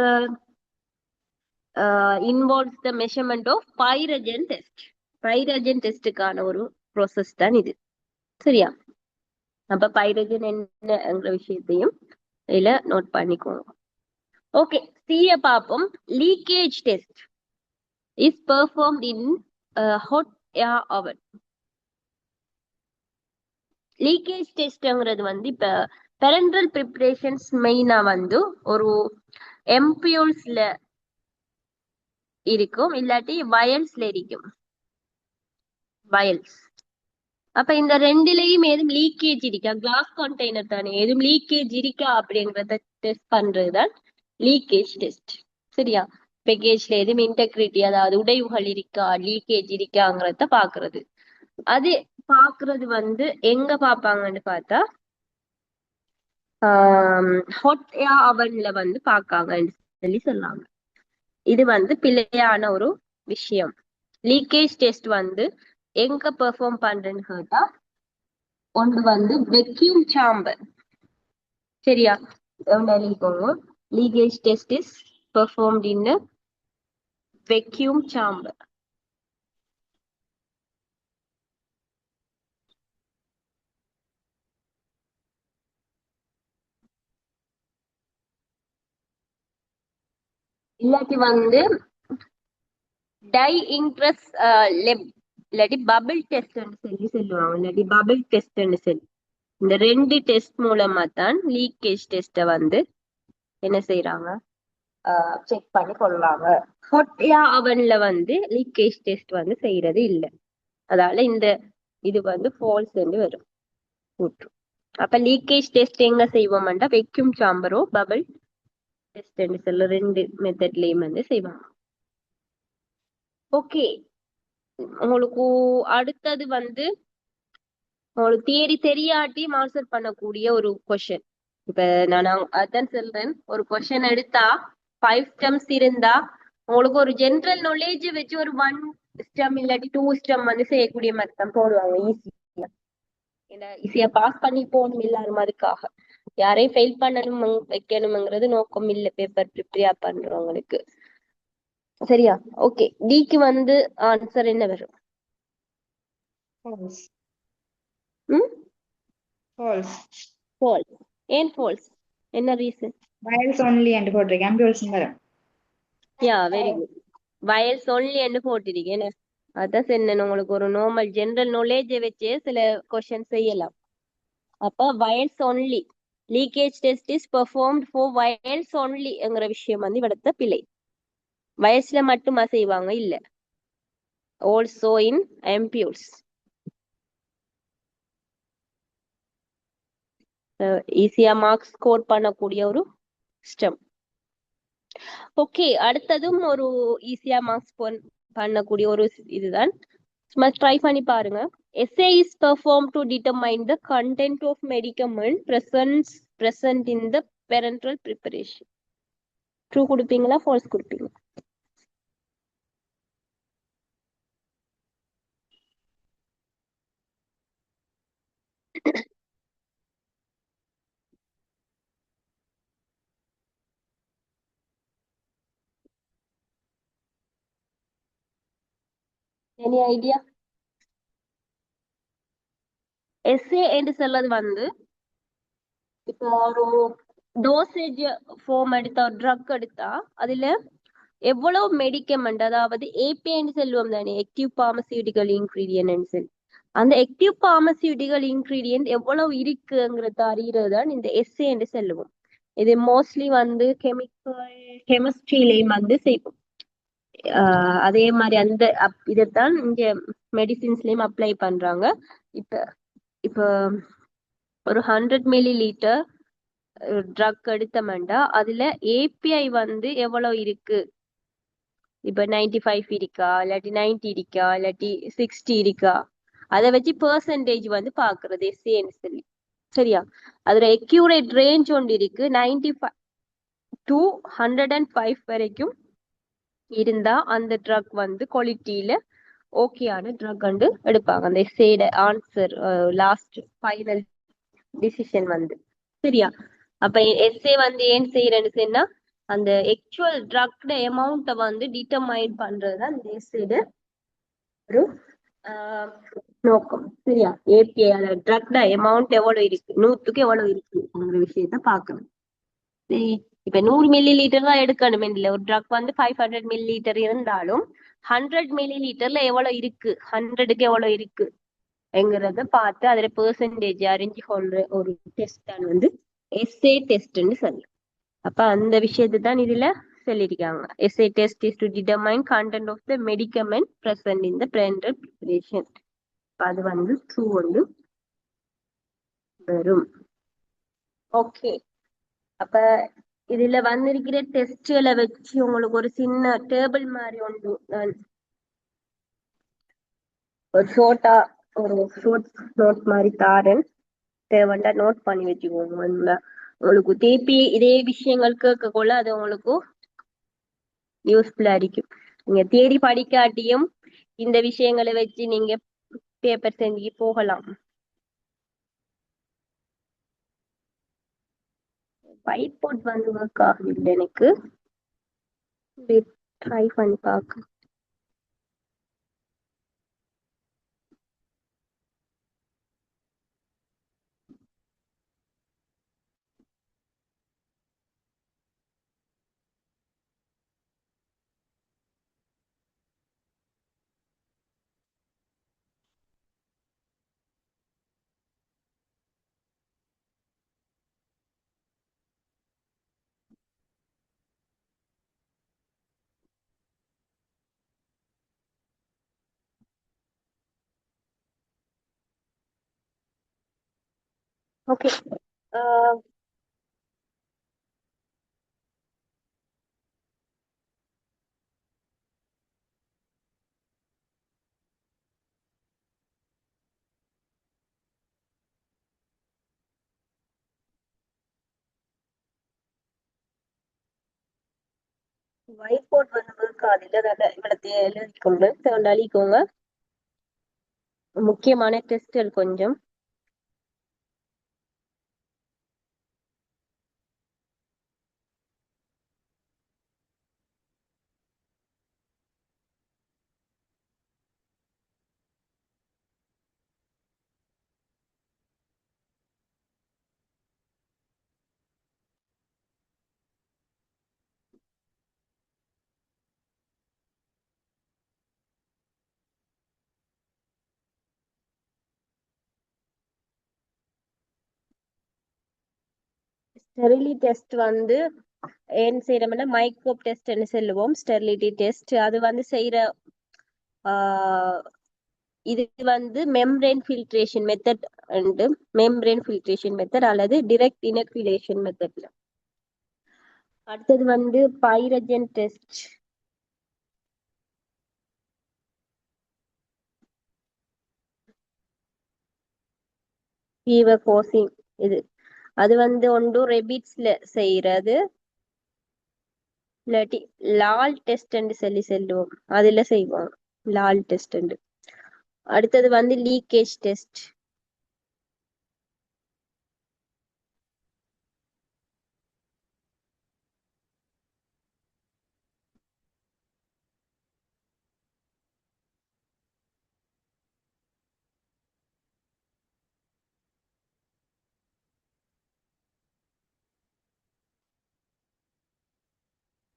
involves the measurement of pyrogen test. Pyrogen டெஸ்டுக்கான ஒரு ப்ரோசஸ் தான் இது, சரியா? அப்ப பைரஜன் என்னங்கிற விஷயத்தையும் இதுல நோட் பண்ணிக்கோங்க. ஓகே, சிய பார்ப்போம். Leakage test is performed in hot air oven. Leakage டெஸ்ட்ங்கிறது வந்து இப்ப பெரண்டல் ப்ரிப்பரேஷன்ஸ் மெயினா வந்து ஒரு எம்பியூல்ஸ்ல இருக்கும், இல்லாட்டி வயல்ஸ்ல இருக்கும், வயல்ஸ். அப்ப இந்த ரெண்டுலயும் எதுவும் லீக்கேஜ் இருக்கா, கிளாஸ் கண்டெய்னர் தானே, எதுவும் லீக்கேஜ் இருக்கா அப்படிங்கறத டெஸ்ட் பண்றதுதான் லீக்கேஜ் டெஸ்ட், சரியா? பேக்கேஜ்ல எதுவும் இன்டெகிரிட்டி, அதாவது உடைவுகள் இருக்கா, லீக்கேஜ் இருக்காங்கிறத பாக்குறது. அது பாக்குறது வந்து எங்க பாப்பாங்கன்னு பார்த்தா ஹாட் ஏர் அவன்ல வந்து பாக்காங்கன்னு சொல்லி சொன்னாங்க. இது வந்து பிழையான ஒரு விஷயம். லீக்கேஜ் டெஸ்ட் வந்து எங்க பெர்ஃபார்ம் பண்றேன்னு கேட்டா ஒன்று வந்து வெக்யூம் சாம்பர், சரியா? எழுதிக்கோங்க. Leakage test is performed in vacuum chamber. இல்லாட்டி வந்து டை இன்ட்ரெஸ் லெப் இல்லாட்டி பபிள் டெஸ்ட்னு சொல்லி சொல்லுவாங்க, இல்லாட்டி பபிள் டெஸ்ட்னு சொல்லி. இந்த ரெண்டு டெஸ்ட் மூலமா தான் லீக்கேஜ் டெஸ்ட்டை வந்து என்ன செய்யறாங்க, செக் பண்ணி கொள்றாங்க. ஹாட் ஏர் அவன்ல வந்து லீக்கேஜ் டெஸ்ட் வந்து செய்யறது இல்லை. அதால இந்த இது வந்து ஃபால்ஸ் வரும் கூற்று. அப்ப லீக்கேஜ் டெஸ்ட் எங்க செய்வோம்டா வெக்யூம் சாம்பரோ பபிள் டெஸ்ட் சொல்ல ரெண்டு மெத்தட்லயும் வந்து செய்வாங்க. ஓகே, உங்களுக்கு அடுத்தது வந்து உங்களுக்கு தியரி தெரியாட்டியும் ஆன்சர் பண்ணக்கூடிய ஒரு கொஸ்டின். இப்ப நான் அதான் சொல்றேன், ஒரு கொஸ்டின் எடுத்தா 5 ஸ்டெம்ஸ் இருந்தா உங்களுக்கு ஒரு ஜெனரல் நாலேஜ் வச்சு ஒரு 1 ஸ்டெம் இல்லாட்டி 2 ஸ்டெம் வந்து செய்யக்கூடிய மாதிரி தான் போடுவாங்க. ஈஸியா ஈஸியா பாஸ் பண்ணி போகணும் எல்லாரும். அதுக்காக யாரையும் ஃபெயில் பண்ணணும் வைக்கணுங்கிறது நோக்கம் இல்ல பேப்பர் ப்ரிப்பேர் பண்றவங்களுக்கு. சரியா? ஓகே, டிக்கு வந்து ஆன்சர் என்ன வரும்? False. ம் False. ஃபால்ஸ். ஏன் ஃபால்ஸ்? என்ன ரீசன்? Vowels only and போட்டிருக்கேன். ampules வரும். யா, வெரி குட். வயல்ஸ் ஒன்லி என்று போட்டிருக்கேன். அதான் சொன்னேன், உங்களுக்கு ஒரு நார்மல் ஜெனரல் நாலேஜ் வச்சு சில கொஸ்டின் செய்யலாம். அப்ப vials only leakage test is performed for vials ஒன்லிங்கிற விஷயம் வந்து இவிடத்த பிழை. வயல்ஸ்ல மட்டுமா செய்வாங்க? இல்ல, ஆல்சோ இன் ஆம்பியூல்ஸ். ஈஸியா மார்க்ஸ் ஸ்கோர் பண்ணக்கூடிய ஒரு ஸ்டெம். ஓகே, அடுத்ததும் ஒரு ஈஸியா மார்க்ஸ் பண்ணக்கூடிய ஒரு இதுதான். சும்மா ட்ரை பண்ணி பாருங்க. essay is performed to determine the content of medicament present in the parenteral preparation. True கொடுப்பீங்களா ஃபால்ஸ் கொடுப்பீங்க? Any idea? essay என்று சொல்றது வந்து இப்போ ஒரு டோசேஜ் ஃபார்ம் எடுத்தா, ட்ரக் எடுத்தா அதுல எவ்வளவு மெடிக்கமெண்ட், அதாவது ஏபிஐன்னு சொல்லுவோம் தானே, ஆக்டிவ் பார்மசியூட்டிக்கல் இன்கிரீடியன்ட் சொல்லி, அந்த ஆக்டிவ் பார்மசியூட்டிக்கல் இன்கிரீடியன்ட் எவ்வளவு இருக்குங்கிறத அறியறது தான் இந்த எஸ்ஏ என்று சொல்லுவோம். இது மோஸ்ட்லி வந்து கெமிஸ்ட்ரியிலையும் வந்து செய்வோம். அதே மாதிரி அந்த இதைத்தான் இங்க மெடிசின்ஸ்லயும் அப்ளை பண்றாங்க. இப்ப இப்ப ஒரு 100 மில்லி லிட்டர் ட்ரக் எடுத்தோம்னா அதுல ஏபிஐ வந்து எவ்வளவு இருக்கு, இப்ப 95 இருக்கா இல்லாட்டி 90 இருக்கா இல்லாட்டி 60 இருக்கா, அதை வச்சு பெர்சன்டேஜ் வந்து பாக்குறது எஸ்ஏன்னு சொல்லி. சரியா? அதுல அக்யூரேட் ரேஞ்ச் ஒன்று இருக்கு, 95 to 105 வரைக்கும் இருந்தா அந்த ட்ரக் வந்து குவாலிட்டியில ஓகேயான ட்ரக் வந்து எடுப்பாங்க. அந்த எஸ்ஏட ஆன்சர் லாஸ்ட் ஃபைனல் டிசிஷன் வந்து. சரியா? அப்ப எஸ்ஏ வந்து ஏன் செய்யறேன்னு சொன்னா அந்த ஆக்சுவல் ட்ரக் அமௌண்ட்டை வந்து டிட்டர்மைன் பண்றதுதான் இந்த எஸ்ஏட ஒரு நோக்கம். சரியா? ஏபிஐ ட்ரக் அமௌண்ட் எவ்வளவு இருக்கு, 100க்கு எவ்வளவு இருக்குங்கிற விஷயத்த பாக்கணும். இப்ப 100 மில்லி லிட்டர் தான் எடுக்கணும் இல்ல, ஒரு ட்ரக் வந்து 500 மில்லி லிட்டர் இருந்தாலும் 100 மில்லி லிட்டர்ல எவ்வளவு இருக்கு, 100க்கு எவ்வளவு இருக்கு என்கிறத பார்த்து அதுல பெர்சன்டேஜ் அறிஞ்சு கொள்ற ஒரு டெஸ்ட் தான் வந்து எஸ்ஏ டெஸ்ட்னு சொல்லு. அப்ப அந்த விஷயத்தை தான் இதுல சொல்லியிருக்காங்க. essay test is to determine content of the medicament present in the parenteral preparation. அது வந்து ட்ரூ வந்து வரும். ஓகே, அப்ப இதுல வந்திருக்கிற டெஸ்ட்களை வச்சு உங்களுக்கு ஒரு சின்ன டேபிள் மாதிரி ஒன்று ஒரு ஷோர்ட்டா ஒரு ஷோர்ட் நோட் மாதிரி தாரன், தேவைண்டா நோட் பண்ணி வச்சுக்கோங்க. உங்களுக்கு திருப்பி இதே விஷயங்கள் கேட்கக்குள்ள அது உங்களுக்கு யூஸ்ஃபுல்லா இருக்கும். நீங்க தேடி படிக்காட்டியும் இந்த விஷயங்களை வச்சு நீங்க பேப்பர் செஞ்சு போகலாம். ஒயிட் போர்ட் வந்து ஒர்க் ஆகல எனக்கு, ட்ரை பண்ணி பார்க்க. ஓகே. ஒயிட் போர்ட் வந்து ஒர்க் ஆகுது இல்லை, இவ்வளோ எழுதிக்கொண்டு அழிக்கோங்க. முக்கியமான டெஸ்ட்கள் கொஞ்சம். ஸ்டெரிலி டெஸ்ட் வந்து ஏன் செய்யறோம்னா மைக்ரோப் டெஸ்ட்னு சொல்லுவோம். ஸ்டெரிலிட்டி டெஸ்ட் அது வந்து செய்யற இது வந்து membrane filtration method and membrane filtration method அல்லது டிரெக்ட் இனக்யூலேஷன் மெத்தட்ல. அடுத்தது வந்து பைரஜன் டெஸ்ட். ஃபீவர் கோசிங் இது அது வந்து ஒன்று ரெபிட்ஸ்ல செய்யறது, இல்லாட்டி லால் டெஸ்ட் சொல்லி சொல்லுவோம், அதுல செய்வோம் லால் டெஸ்ட். அடுத்தது வந்து லீக்கேஜ் டெஸ்ட்.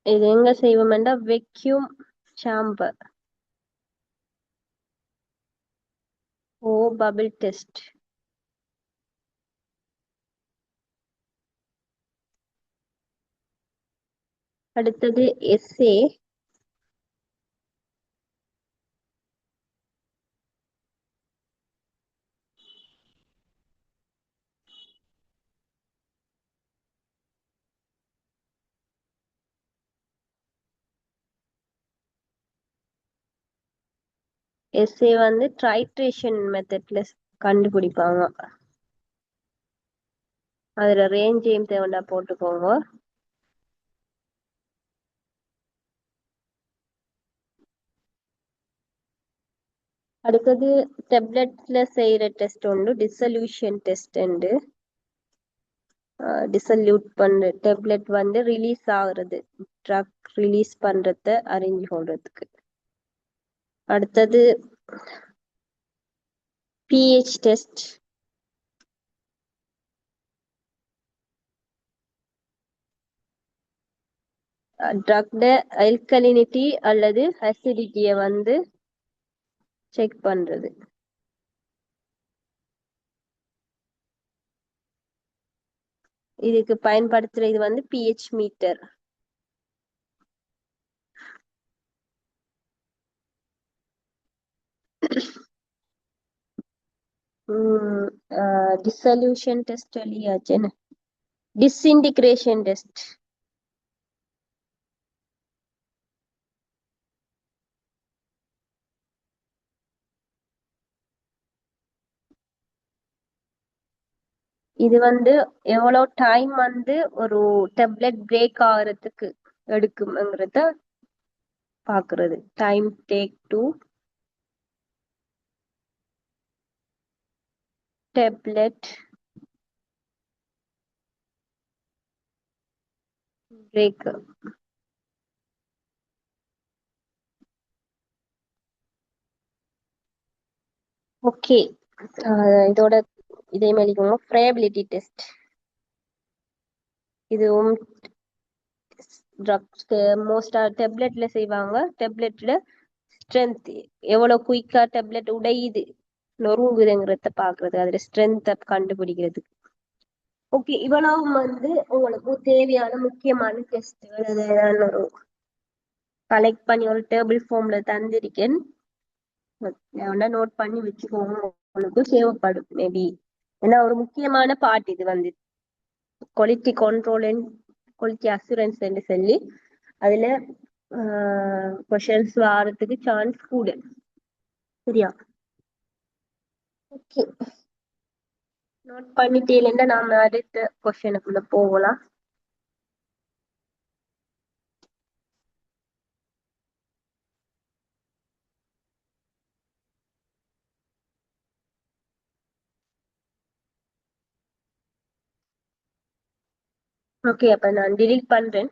இது எங்க செய்வோம்னா வெக்யூம் சாம்பர் ஓ பபிள் டெஸ்ட். அடுத்தது எஸ்ஏ. எஸ்ஏ வந்து ட்ரைட்ரேஷன் மெத்தட்ல கண்டுபிடிப்பாங்க. அதுல ரேஞ்சையும் தேவைன்னா போட்டுக்கோங்க. அடுத்தது டெப்லெட்ல செய்யற டெஸ்ட் ஒன்று டிசல்யூஷன் டெஸ்ட். டிசல்யூட் பண்ற டெப்லெட் வந்து ரிலீஸ் ஆகுறது, ட்ரக் ரிலீஸ் பண்றத அறிஞ்சு கொள்றதுக்கு. அடுத்தது பிஹெச் டெஸ்ட். ட்ரக்ட அல்கலினிட்டி அல்லது அசிடிட்டியை வந்து செக் பண்றது. இதுக்கு பயன்படுத்துற இது வந்து பிஹெச் மீட்டர். டிசல்யூஷன் டெஸ்ட் சொல்லியாச்சுன்னு. Disintegration test. இது வந்து எவ்வளவு டைம் வந்து ஒரு டெப்லெட் பிரேக் ஆகுறதுக்கு எடுக்கும்ங்கிறத பாக்குறது. Time take to tablet break. Okay, இதோட இதே மாதிரி ஃப்ரேபிலிட்டி டெஸ்ட். இதுவும் ட்ரக்ஸ்க்கு மோஸ்டா டெப்லெட்ல செய்வாங்க. டெப்லெட்ல ஸ்ட்ரென்த் எவ்வளவு குயிக்கா டெப்லெட் உடையுது நொறுங்குதுங்கிறத பாக்குறது, அதுல ஸ்ட்ரென்த்தை கண்டுபிடிக்கிறதுக்கு. ஓகே, இவ்வளவு வந்து உங்களுக்கு தேவையான முக்கியமான டெஸ்ட்கள். அதை நான் ஒரு கலெக்ட் பண்ணி ஒரு டேபிள் ஃபார்ம்ல தந்திருக்கேன். நோட் பண்ணி வச்சுக்கோங்க, உங்களுக்கு தேவைப்படும் மேபி. ஏன்னா ஒரு முக்கியமான பார்ட் இது வந்து quality control and quality assurance என்று சொல்லி அதுல கொஷன்ஸ் வாரத்துக்கு சான்ஸ் கூட. சரியா? ஓகே, நோட் பண்ணிட்டேன்னா நாம அடுத்த கொஷனுக்குள்ள போகலாம். ஓகே, அப்ப நான் delete பண்றேன்.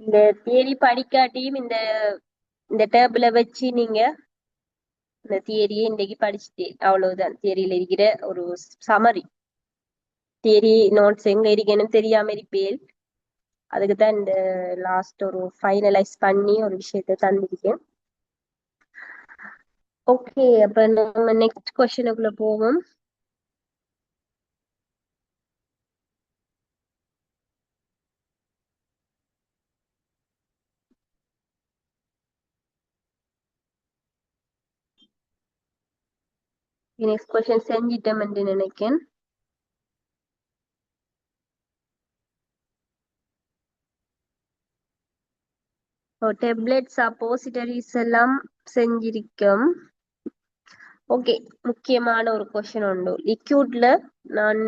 இந்த தியரி படிக்காட்டியும் இந்த இந்த டேபிள வச்சு நீங்க இந்த தியரியை இன்னைக்கு படிச்சுட்டு அவ்வளவுதான். தியரியில இருக்கிற ஒரு சமரி. தியரி நோட்ஸ் எங்க இருக்கேன்னு தெரியாம இருப்பேன். அதுக்கு தான் இந்த லாஸ்ட் ஒரு ஃபைனலைஸ் பண்ணி ஒரு விஷயத்த தந்திருக்கேன். ஓகே, அப்ப நம்ம நெக்ஸ்ட் கொஸ்டினுக்குள்ள போவோம். நெக்ஸ்ட் கொஸ்டின் செஞ்சிட்டோம் என்று நினைக்கிறேன். டெப்லெட்ஸ் அப்போசிட்டரிஸ் எல்லாம் செஞ்சிருக்கோம். ஓகே, முக்கியமான ஒரு கொஸ்டின் உண்டு. லிக்யூட்ல நான்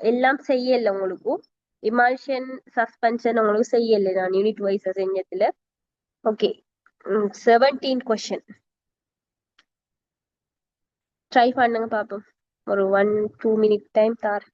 எல்லாம் செய்யல உங்களுக்கு. இமால்ஷன் சஸ்பென்ஷன் உங்களுக்கு செய்யல நான் யூனிட் வைஸ் செஞ்சதுல. ஓகே, 17 கொஸ்டின் ட்ரை பண்ணுங்க பாப்போம். ஒரு 1-2 மினிட் டைம் தார்.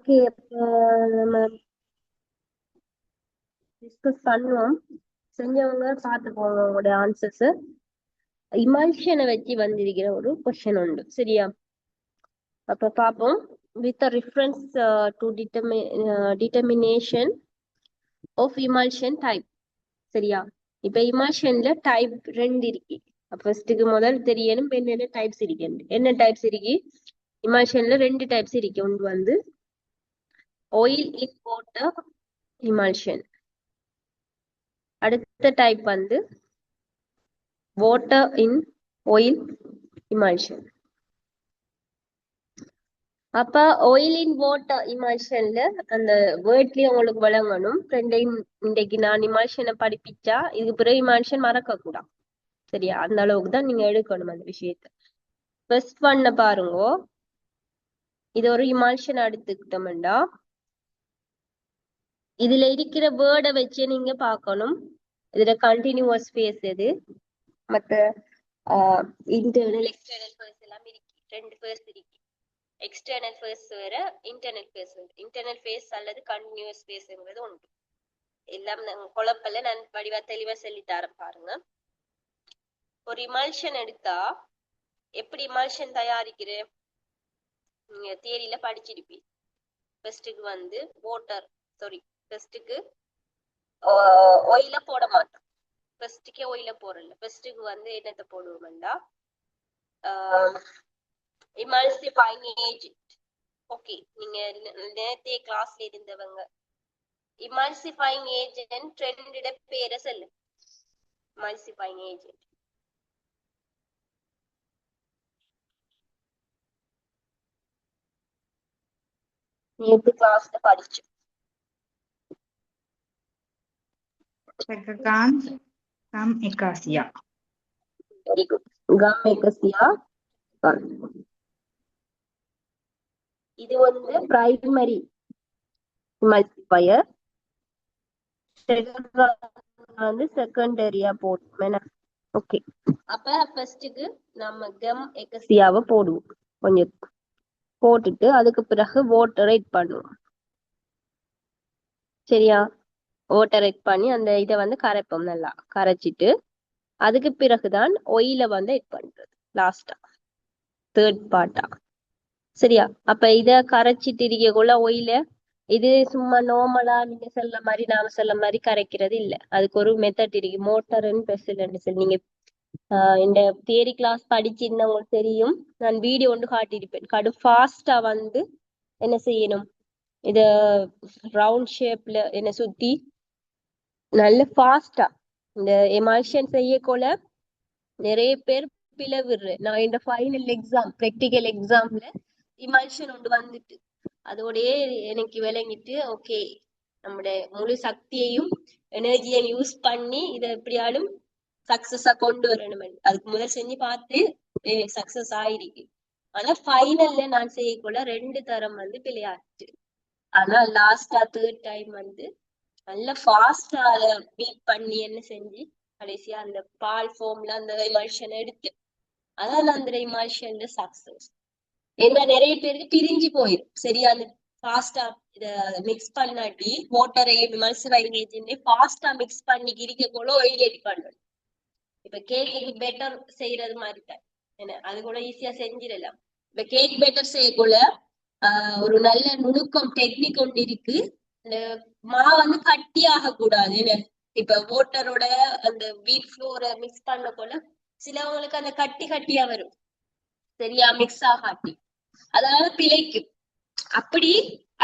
ஓகே, அப்ப நம்ம டிஸ்கஸ் பண்ணுவோம். செஞ்சவங்க பார்த்துக்கோங்க உங்களோட ஆன்சர்ஸ். இமல்ஷனை வச்சு வந்திருக்கிற ஒரு கொஸ்டின் உண்டு, சரியா? அப்ப பார்ப்போம். With reference to determination of emulsion type, சரியா? இப்ப இமல்ஷன்ல டைப் 2 இருக்கு. ஃபர்ஸ்ட்டுக்கு முதல் தெரியணும் என்னென்ன டைப்ஸ் இருக்கு. என்ன டைப்ஸ் இருக்கு? இமல்ஷன்ல 2 டைப்ஸ் இருக்கு. ஒன்று வந்து ஆயில் இன் வாட்டர் இமல்ஷன். அடுத்த டைப் வந்து வாட்டர் இன் ஆயில் இமல்ஷன். அப்ப ஆயில் இன் வாட்டர் இமல்ஷன்ல அந்த வேர்ட்லயே உங்களுக்கு வழங்கணும். ரெண்டையும் இன்றைக்கு நான் இமல்ஷனை படிப்பிச்சா இதுக்கு பிறகு இமல்ஷன் மறக்க கூடாது, சரியா? அந்த அளவுக்கு தான் நீங்க எடுக்கணும் அந்த விஷயத்த. ஃபர்ஸ்ட் பண்ண பாருங்க. இது ஒரு இமல்ஷன் எடுத்துக்கிட்டோம்டா, இதுல இருக்கிற வேர்டை வச்சு நீங்க பார்க்கணும். இதுல கண்டினியூஸ் ஃபேஸ் எது, மத்த இன்டர்னல் எக்ஸ்டர்னல் ஃபேஸ் எல்லாம் இருக்கு. 2 ஃபேஸ் இருக்கு. எக்ஸ்டர்னல் ஃபேஸ் வேற, இன்டர்னல் ஃபேஸ் வேற. இன்டர்னல் ஃபேஸ் அல்லது கண்டினியூஸ் ஃபேஸ்ங்கிறது உண்டு. எல்லாம் குழப்பல, நான் வடிவா தெளிவா சொல்லி தரேன் பாருங்க. ஒரு இமல்ஷன் எடுத்தா எப்படி இமல்ஷன் தயாரிக்கிறேன் நீங்க தியரியில படிச்சிருப்பீங்க. ஃபர்ஸ்ட்டுக்கு வந்து ஃபர்ஸ்ட்டுக்கு ஆயில போட மாட்டோம். ஃபர்ஸ்ட்டுக்கே ஆயில போடல. ஃபர்ஸ்ட்டுக்கு வந்து என்னத்தை போடுவோம்டா, இமல்சிஃபைங் ஏஜென்ட். ஓகே, நீங்க நேத்தே கிளாஸ்ல இருந்தவங்க இமல்சிஃபைங் ஏஜென்ட் 2 பேரை சொல்லு. இமல்சிஃபைங் ஏஜென்ட் நேத்து கிளாஸ்ல படிச்சோம். Pegans, Gum Acacia. Very good. Gum acacia. இது வந்து பிரைமரி இமல்சிஃபையர். வந்து செகண்டரியா போடுவோம். ஓகே, அப்ப ஃபர்ஸ்ட்டுக்கு நம்ம கம் எக்கசியாவை போடுவோம். கொஞ்சம் போட்டுட்டு அதுக்கு பிறகு வாட்டர் ஆட் பண்ணுவோம், சரியா? வாட்டர் ஆட் பண்ணி அந்த இதை வந்து கரைப்போம். நல்லா கரைச்சிட்டு அதுக்கு பிறகுதான் ஒயில வந்து ஆட் பண்றது லாஸ்டா, தேர்ட் பார்ட்டா, சரியா? அப்ப இத கரைச்சிட்டு இருக்கக்குள்ள ஒயில இது சும்மா நார்மலா நீங்க சொல்ல மாதிரி நாம சொல்ல மாதிரி கரைக்கிறது இல்ல. அதுக்கு ஒரு மெத்தட் இருக்கு. மோட்டர்னு பெசிலன்னு சொல்லி நீங்க இந்த தியரி கிளாஸ் படிச்சிருந்தவங்களுக்கு தெரியும். நான் வீடியோ ஒன்று காட்டியிருப்பேன். கடு ஃபாஸ்டா வந்து என்ன செய்யணும், இத ரவுண்ட் ஷேப்ல என்ன சுத்தி நல்ல ஃபாஸ்டா இந்த எமல்ஷன் செய்யக்கொள்ள நிறைய பேர் பிளவுற. நான் இந்த ஃபைனல் எக்ஸாம் ப்ராக்டிக்கல் எக்ஸாம்ல இமல்ஷன் ஒன்று வந்துட்டு அதோடய எனக்கு விளங்கிட்டு, ஓகே நம்முடைய முழு சக்தியையும் எனர்ஜியையும் யூஸ் பண்ணி இதை எப்படியாலும் சக்சஸா கொண்டு வரணும். அதுக்கு முதல் செஞ்சு பார்த்து சக்சஸ் ஆயிருக்கு. ஆனா ஃபைனல்ல நான் செய்யக்குள்ள 2 தரம் வந்து பிள்ளையாச்சு. ஆனா லாஸ்டா தேர்ட் டைம் வந்து நல்ல ஃபாஸ்டா அதை பீட் பண்ணி என்ன செஞ்சு கடைசியா அந்த பால் ஃபார்ம்ல அந்த இமல்ஷன் எடுத்து அதான் அந்த இமல்ஷன் சக்சஸ். ஏன்னா நிறைய பேருக்கு பிரிஞ்சு போயிடும், சரியா? அந்த ஃபாஸ்டா இத மிக்ஸ் பண்ணாட்டி வாட்டரையும் இமல்சிஃபைங் ஏஜென்ட் ஃபாஸ்டா மிக்ஸ் பண்ணி கிரிக்க கூட ஆயில் ரெடி பண்ணணும். இப்ப கேக்கு பெட்டர் செய்யறது மாதிரி தான் என்ன, அது கூட ஈஸியா செஞ்சிடலாம். இப்ப கேக் பெட்டர் செய்யக்குள்ள ஒரு நல்ல நுணுக்கம் டெக்னிக் ஒன்று இருக்கு. இந்த மாவு வந்து கட்டி ஆகக்கூடாது என்ன. இப்ப வாட்டரோட அந்த வீட் ஃப்ளோரை மிக்ஸ் பண்ண போல சிலவங்களுக்கு அந்த கட்டி கட்டியா வரும், சரியா? மிக்ஸ் ஆகாட்டி அதனால பிழைக்கும். அப்படி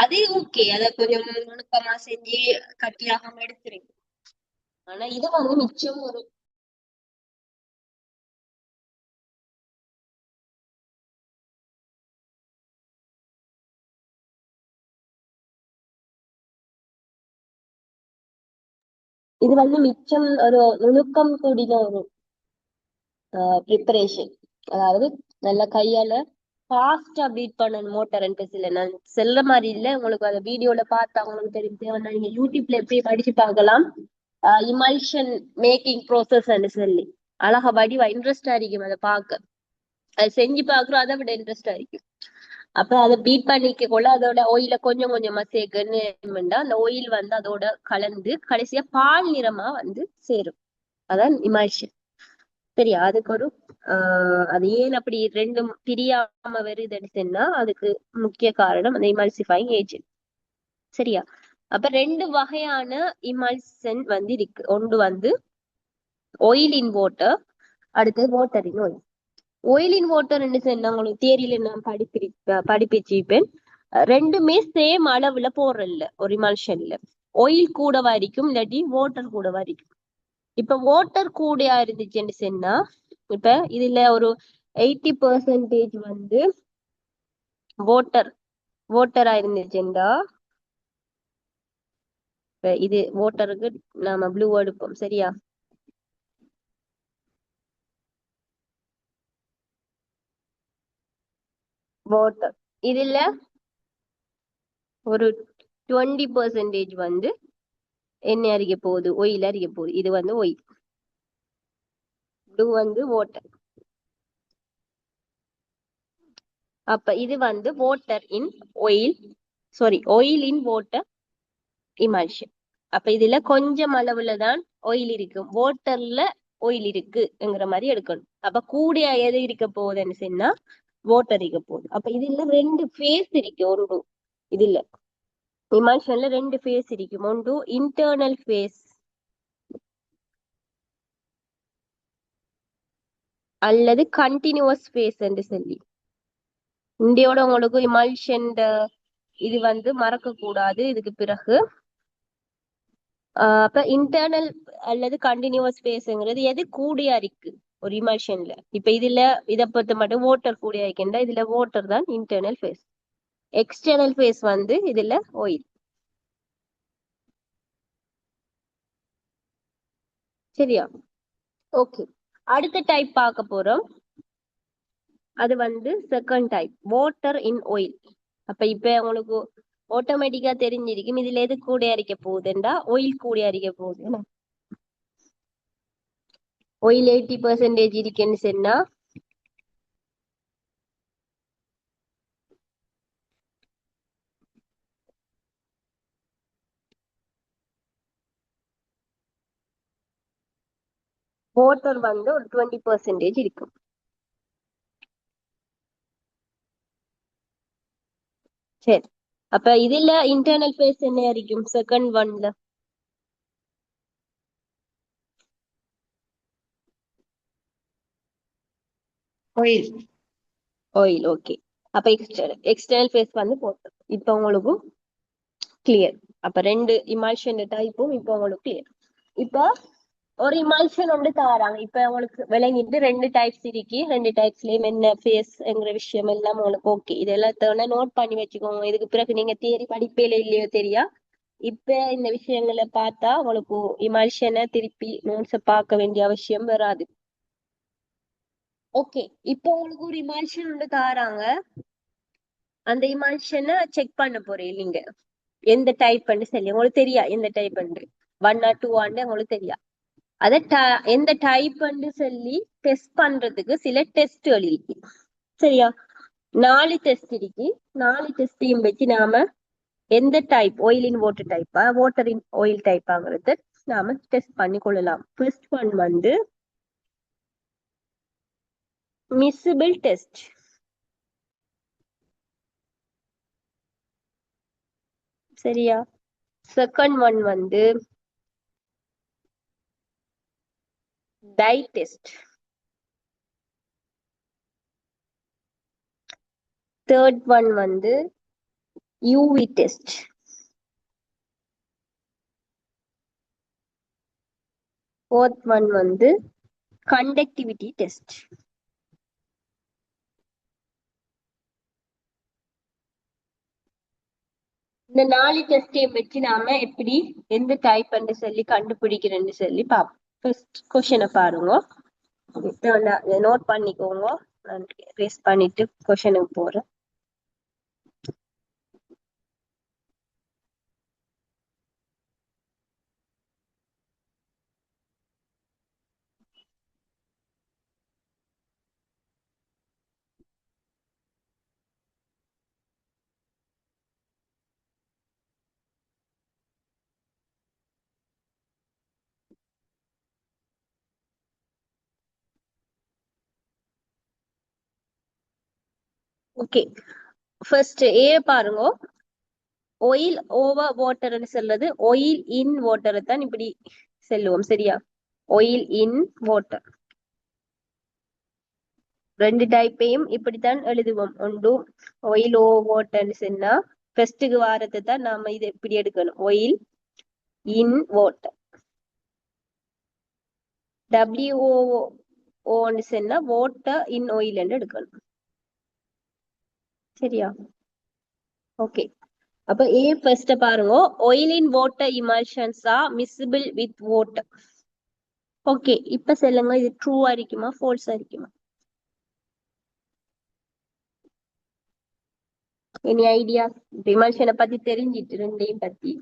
அது ஓகே, அத கொஞ்சம் நுணுக்கமா செஞ்சு கட்டியாகாம எடுத்துருக்கு. ஆனா இது வந்து மிச்சம் ஒரு இது வந்து மிச்சம் ஒரு நுணுக்கம் கூடின ஒரு ப்ரிப்பரேஷன். அதாவது நல்ல கையால ஃபாஸ்டா பீட் பண்ணணும் மோட்டார் அண்ட் பெசில. நான் செல்ல மாதிரி இல்ல, உங்களுக்கு அந்த வீடியோல பார்த்தா உங்களுக்கு தெரியும். தேவைன்னா நீங்க யூடியூப்ல எப்படி படிச்சு பார்க்கலாம். இமல்ஷன் மேக்கிங் ப்ரோசஸ் சொல்லி அழகா வடிவா இன்ட்ரெஸ்டா இருக்கும் அதை பார்க்க. அது செஞ்சு பார்க்குறோம், அதை விட இன்ட்ரெஸ்டா இருக்கும். அப்ப அதை பீட் பண்ணிக்க கொள்ள அதோட ஆயில கொஞ்சம் கொஞ்சமா சேர்க்கணும்னா அந்த ஆயில் வந்து அதோட கலந்து கடைசியா பால் நிறமா வந்து சேரும். அதான் இமால்ஷன். சரியா? அதுக்கு ஒரு அது ஏன் அப்படி ரெண்டும் பிரியாம வருதுன்னு சொன்னா அதுக்கு முக்கிய காரணம் அந்த இமால்சிஃபைங் ஏஜென்ட். சரியா? அப்ப ரெண்டு வகையான இமால்சன் வந்து இருக்கு. ஒன்று வந்து ஆயில் இன் வாட்டர், அடுத்து water in oil. Oil in water சொன்னா உங்களுக்கு தியரியில நான் படிப்பிச்சிப்பேன். ரெண்டுமே சேம் அளவுல போடுறல ஒரு இமால்ஷன்ல. ஆயில் கூட வரைக்கும் இல்லாட்டி வாட்டர் கூட வரைக்கும். இப்ப வாட்டர் கூடயா இருந்துச்சுன்னு சொன்னா இப்ப இதுல ஒரு 80% வந்து வாட்டர் வாட்டரா இருந்துச்சுண்டா இது வாட்டருக்கு நாம ப்ளூ எடுப்போம். சரியா? வாட்டர் இதுல ஒரு 20% வந்து என்ன அறிய போகுது, ஒயில் அறிய போகுது. இது வந்து ஒயில், ப்ளூ வந்து வாட்டர். அப்ப இது வந்து water in oil, sorry oil in water emulsion. அப்ப இதுல கொஞ்சம் அளவுல தான் ஆயில் இருக்கும், வாட்டர்ல ஆயில் இருக்குங்கிற மாதிரி எடுக்கணும். அப்ப கூட எது இருக்க போகுதுன்னு சொன்னா வாட்டர் இருக்க போகுது. அப்ப இதுல ரெண்டு ஃபேஸ் இருக்கு. ஒன்று இதுல இமல்ஷன்ல ரெண்டு ஃபேஸ் இருக்கும். ஒன்று இன்டர்னல் ஃபேஸ் அல்லது கண்டினியூஸ் ஃபேஸ் என்று சொல்லி. இந்தியோட உங்களுக்கு இமல்ஷன் இது வந்து மறக்க கூடாது இதுக்கு பிறகு. அப்ப இன்டர்னல் அல்லது கண்டினியூஸ் ஃபேஸ்ங்கிறது எது கூடியா இருக்கு ஒரு இமல்ஷன்ல. இப்ப இதுல இதை பொறுத்த மட்டும் வாட்டர் கூடியா இருக்குன்னா இதுல வாட்டர் தான் இன்டர்னல் ஃபேஸ். எக்ஸ்டர்னல் ஃபேஸ் வந்து இதுல ஆயில். சரியா? ஓகே, அடுத்த டைப் பார்க்க போறோம். அது வந்து second type, water in oil. அப்ப இப்ப உங்களுக்கு ஆட்டோமேட்டிக்கா தெரிஞ்சிருக்கும் இதுல எது கூட அரிக்க போகுதுண்டா ஆயில் கூட அரிக்க போகுது. ஆயில் 80% இருக்குன்னு சொன்னா வாட்டர் வந்து ஒரு 20% இருக்கும். சரி, அப்ப இதுல இன்டர்னல் ஃபேஸ் என்ன இருக்கும் செகண்ட் ஒன்ல? oil, oil. ஓகே, அப்ப எக்ஸ்டர்னல் ஃபேஸ் வந்து வாட்டர். இப்ப உங்களுக்கு கிளியர். அப்ப ரெண்டு இமல்ஷன் டைப்பும் இப்ப உங்களுக்கு கிளியர். இப்ப ஒரு இமல்ஷன் ஒன்று தாராங்க. இப்ப உங்களுக்கு விளங்கிட்டு ரெண்டு டைப்ஸ் இருக்கு, ரெண்டு டைப்ஸ்லயும் என்ன ஃபேஸ்ங்கிற விஷயம் எல்லாம் உங்களுக்கு ஓகே. இதெல்லாம் தேவை நோட் பண்ணி வச்சுக்கோங்க. இதுக்கு பிறகு நீங்க தியரி படிப்பேல இல்லையோ தெரியா, இப்ப இந்த விஷயங்களை பார்த்தா உங்களுக்கு இமல்ஷனை திருப்பி நோட்ஸ பார்க்க வேண்டிய அவசியம் வராது. ஓகே, இப்போ உங்களுக்கு ஒரு இமல்ஷன் ஒன்று தாராங்க. அந்த இமல்ஷனை செக் பண்ண போறீங்க நீங்க எந்த டைப் சொல்லி. உங்களுக்கு தெரியா எந்த டைப் 1 or 2 உங்களுக்கு தெரியா. அத எந்த டைப் சொல்லி டெஸ்ட் பண்றதுக்கு சில டெஸ்ட்கள் இருக்கு. சரியா? 4 டெஸ்ட் இருக்கு. 4 டெஸ்டையும் வச்சு நாம எந்த டைப் ஆயில் இன் வாட்டர் டைப்பா வாட்டர் இன் ஆயில் டைப்பாங்கிறது நாம டெஸ்ட் பண்ணி கொள்ளலாம். ஃபர்ஸ்ட் ஒன் வந்து மிஸ்ஸிபிள் டெஸ்ட். சரியா? செகண்ட் ஒன் வந்து டை டெஸ்ட். தேர்ட் ஒன் வந்து யூவி டெஸ்ட். ஃபோர்த் ஒன் வந்து கண்டக்டிவிட்டி டெஸ்ட். இந்த 4 டெஸ்டையும் வச்சு நாம எப்படி எந்த டைப் சொல்லி கண்டுபிடிக்கிறேன்னு சொல்லி பார்ப்போம். ஃபர்ஸ்ட் கொஸ்டினை பாருங்க, நோட் பண்ணிக்கோங்க. நான் ரேஸ் பண்ணிட்டு கொஸ்டினுக்கு போறேன். ஓகே, ஃபர்ஸ்ட் ஏ பாருங்க. oil over வாட்டர்னு சொல்றது oil in வாட்டரை தான் இப்படி செல்லுவோம், சரியா? oil in வாட்டர் ரெண்டு டைப்பையும் இப்படித்தான் எழுதுவோம். ஒன்று oil over வாட்டர்னு சொன்னா ஃபர்ஸ்ட்டுக்கு வாரத்தை தான் நாம இதை இப்படி எடுக்கணும், oil in வாட்டர். WOO சொன்னா வாட்டர் இன் oil என்று எடுக்கணும், சரியா? ஓகே, அப்ப ஏ ஃபர்ஸ்ட் பாருங்க. oil in water emulsions are miscible with water. Okay, இப்ப சொல்லுங்க, இது ட்ரூவா இருக்குமா ஃபால்ஸா இருக்குமா? Any idea? எமல்ஷனை பத்தி தெரிஞ்சிட்டு ரெண்டையும் பத்தி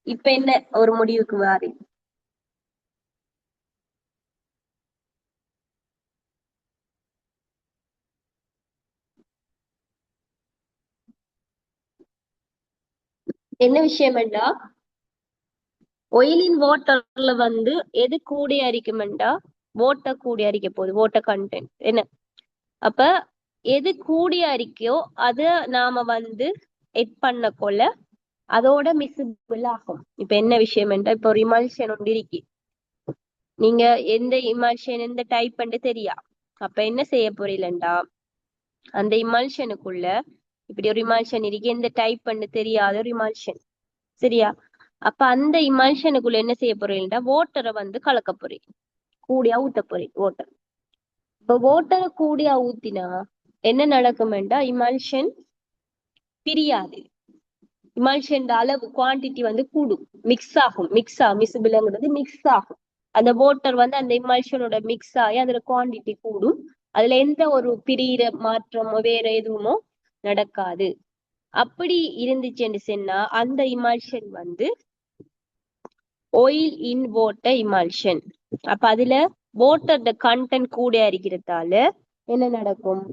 இப்ப என்ன ஒரு முடிவுக்கு வாரி? என்ன விஷயம்டா, ஒயிலின் வாட்டர்ல வந்து எது கூடிய அரிக்குமெண்டா? வாட்டர் கூடிய அரிக்க போகுது, வாட்டர் கண்டென்ட் என்ன. அப்ப எது கூடிய அரிக்கையோ அத நாம வந்து எட் பண்ண கொள்ள அதோட மிஸ்ஸிபிள் ஆகும். இப்ப என்ன விஷயம்டா, இப்ப ஒரு இமல்ஷன் ஒன்று இருக்கு, நீங்க எந்த இமல்ஷன் எந்த டைப் பண்ணு தெரியா. அப்ப என்ன செய்ய போறீங்களா, அந்த இமல்ஷனுக்குள்ள இப்படி ஒரு இமல்ஷன் இருக்கு, எந்த டைப் பண்ணு தெரியாத ஒரு இமல்ஷன், சரியா? அப்ப அந்த இமல்ஷனுக்குள்ள என்ன செய்ய போறீங்கன்னா வாட்டரை வந்து கலக்க போறீங்க, கூடியா ஊத்த போறீங்க வாட்டர். இப்ப வாட்டரை கூடியா ஊத்தினா என்ன நடக்கும்டா, இமல்ஷன் பிரியாது, இமல்ஷன் அளவு குவான்டிட்டி வந்து கூடும், மிக்ஸ் ஆகும். மிஸ்ஸிபிள்ங்கிறது மிக்ஸ் ஆகும். அந்த வாட்டர் வந்து அந்த இமல்ஷனோட மிக்ஸ் ஆகி அதுல குவான்டிட்டி கூடும். அதுல எந்த ஒரு பிரியிற மாற்றமோ வேற எதுவுமோ நடக்காது. அப்படி இருந்துச்சுன்னு சொன்னா அந்த இமல்ஷன் வந்து oil in water emulsion. அப்ப அதுல வாட்டர் கண்டென்ட் கூட இருக்கிறதால என்ன நடக்கும்,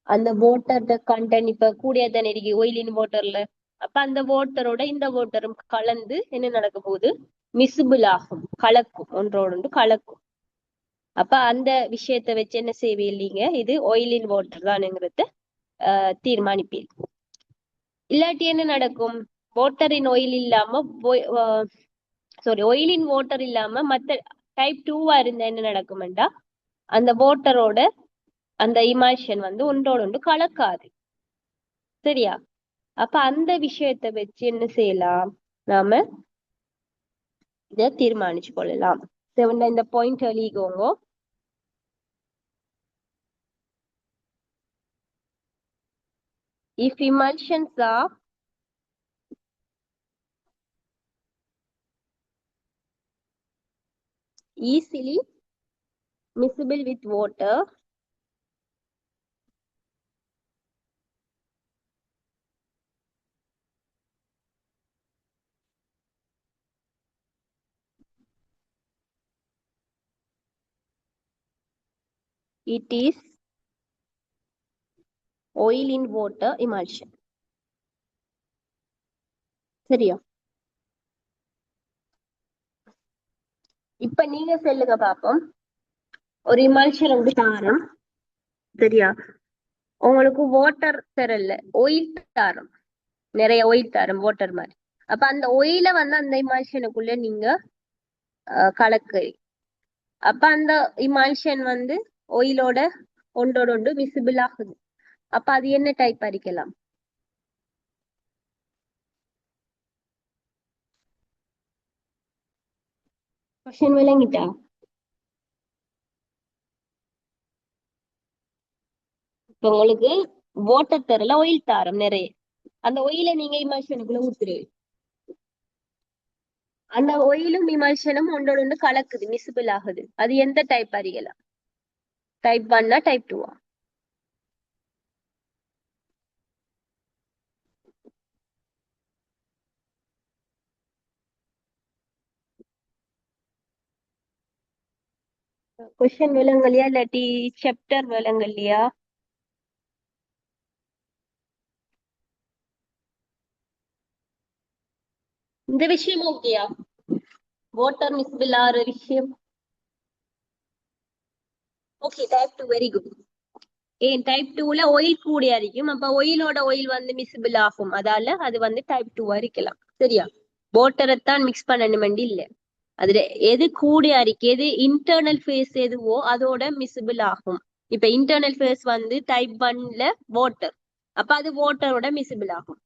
அந்த வாட்டர் கண்டென்ட் இப்ப கூடிய தானே இருக்கு oil in வாட்டர்ல. அப்ப அந்த வாட்டரோட இந்த வாட்டரும் கலந்து என்ன நடக்க போகுது, மிஸ்ஸிபிள் ஆகும், கலக்கும், ஒன்றோடு கலக்கும். அப்ப அந்த விஷயத்தை வச்சு என்ன செய்வீங்க, இது oil in வாட்டர் தானுங்கிறத தீர்மானிப்பீங்க. இல்லாட்டி என்ன நடக்கும், வாட்டரின் oil இல்லாம oil in வாட்டர் இல்லாம மத்த டைப் 2வா இருந்தா என்ன நடக்கும்டா, அந்த வாட்டரோட அந்த இமல்ஷன் வந்து ஒன்றோடு ஒன்று கலக்காது, சரியா? அப்ப அந்த விஷயத்தை வச்சு என்ன செய்யலாம், நாம இத தீர்மானிச்சு கொள்ளலாம். இந்த பாயிண்ட் எழுதிக்கோங்க. If emulsions are easily miscible with water, it is oil in water emulsion, சரியா? இப்ப நீங்க சொல்லுங்க பாப்போம், ஒரு இமல்ஷன் வந்து தாரம், சரியா? உங்களுக்கு வாட்டர் தரல, ஒயில் தாரம், நிறைய ஒயில் தாரம் வாட்டர் மாதிரி. அப்ப அந்த ஒயில வந்து அந்த இமல்ஷனுக்குள்ள நீங்க கலக்குறீங்க. அப்ப அந்த இமல்ஷன் வந்து ஒயிலோட ஒன்றோட ஒன்று விசிபிள் ஆகுது. அப்ப அது என்ன டைப் அரிக்கலாம்? கொஸ்டின் விளங்கிட்டா? இப்ப உங்களுக்கு வாட்டர் தரல, ஒயில் தாரம் நிறைய, அந்த ஒயில நீங்க இமல்ஷனுக்குள்ள ஊத்துறீங்க. அந்த ஒயிலும் இமல்ஷனும் ஒன்றோட ஒன்று கலக்குது, மிசிபிள் ஆகுது. அது எந்த டைப் அறியலாம்? Type 1 type 2? கொஸ்டின் விளங்கலையா இல்லாட்டி சாப்டர் விளங்கலையா? இந்த விஷயம் ஓகேயா? வாட்டர் மிஸ்பிள் ஆற விஷயம் ஓகே, டைப் 2 வெரி குட். ஏன் டைப் 2ல oil கூடியா இருக்கும். அப்ப oilோட oil வந்து மிசிபிள் ஆகும். அதால அது வந்து டைப் 2 இருக்கலாம். சரியா? வாட்டரைத்தான் மிக்ஸ் பண்ணணுமெண்டு இல்ல. அதுல எது கூடியா இருக்கு, எது இன்டர்னல் ஃபேஸ் எதுவோ அதோட மிசிபிள் ஆகும். இப்ப இன்டர்னல் ஃபேஸ் வந்து டைப் 1ல வாட்டர், அப்ப அது வாட்டரோட மிசிபிள் ஆகும்.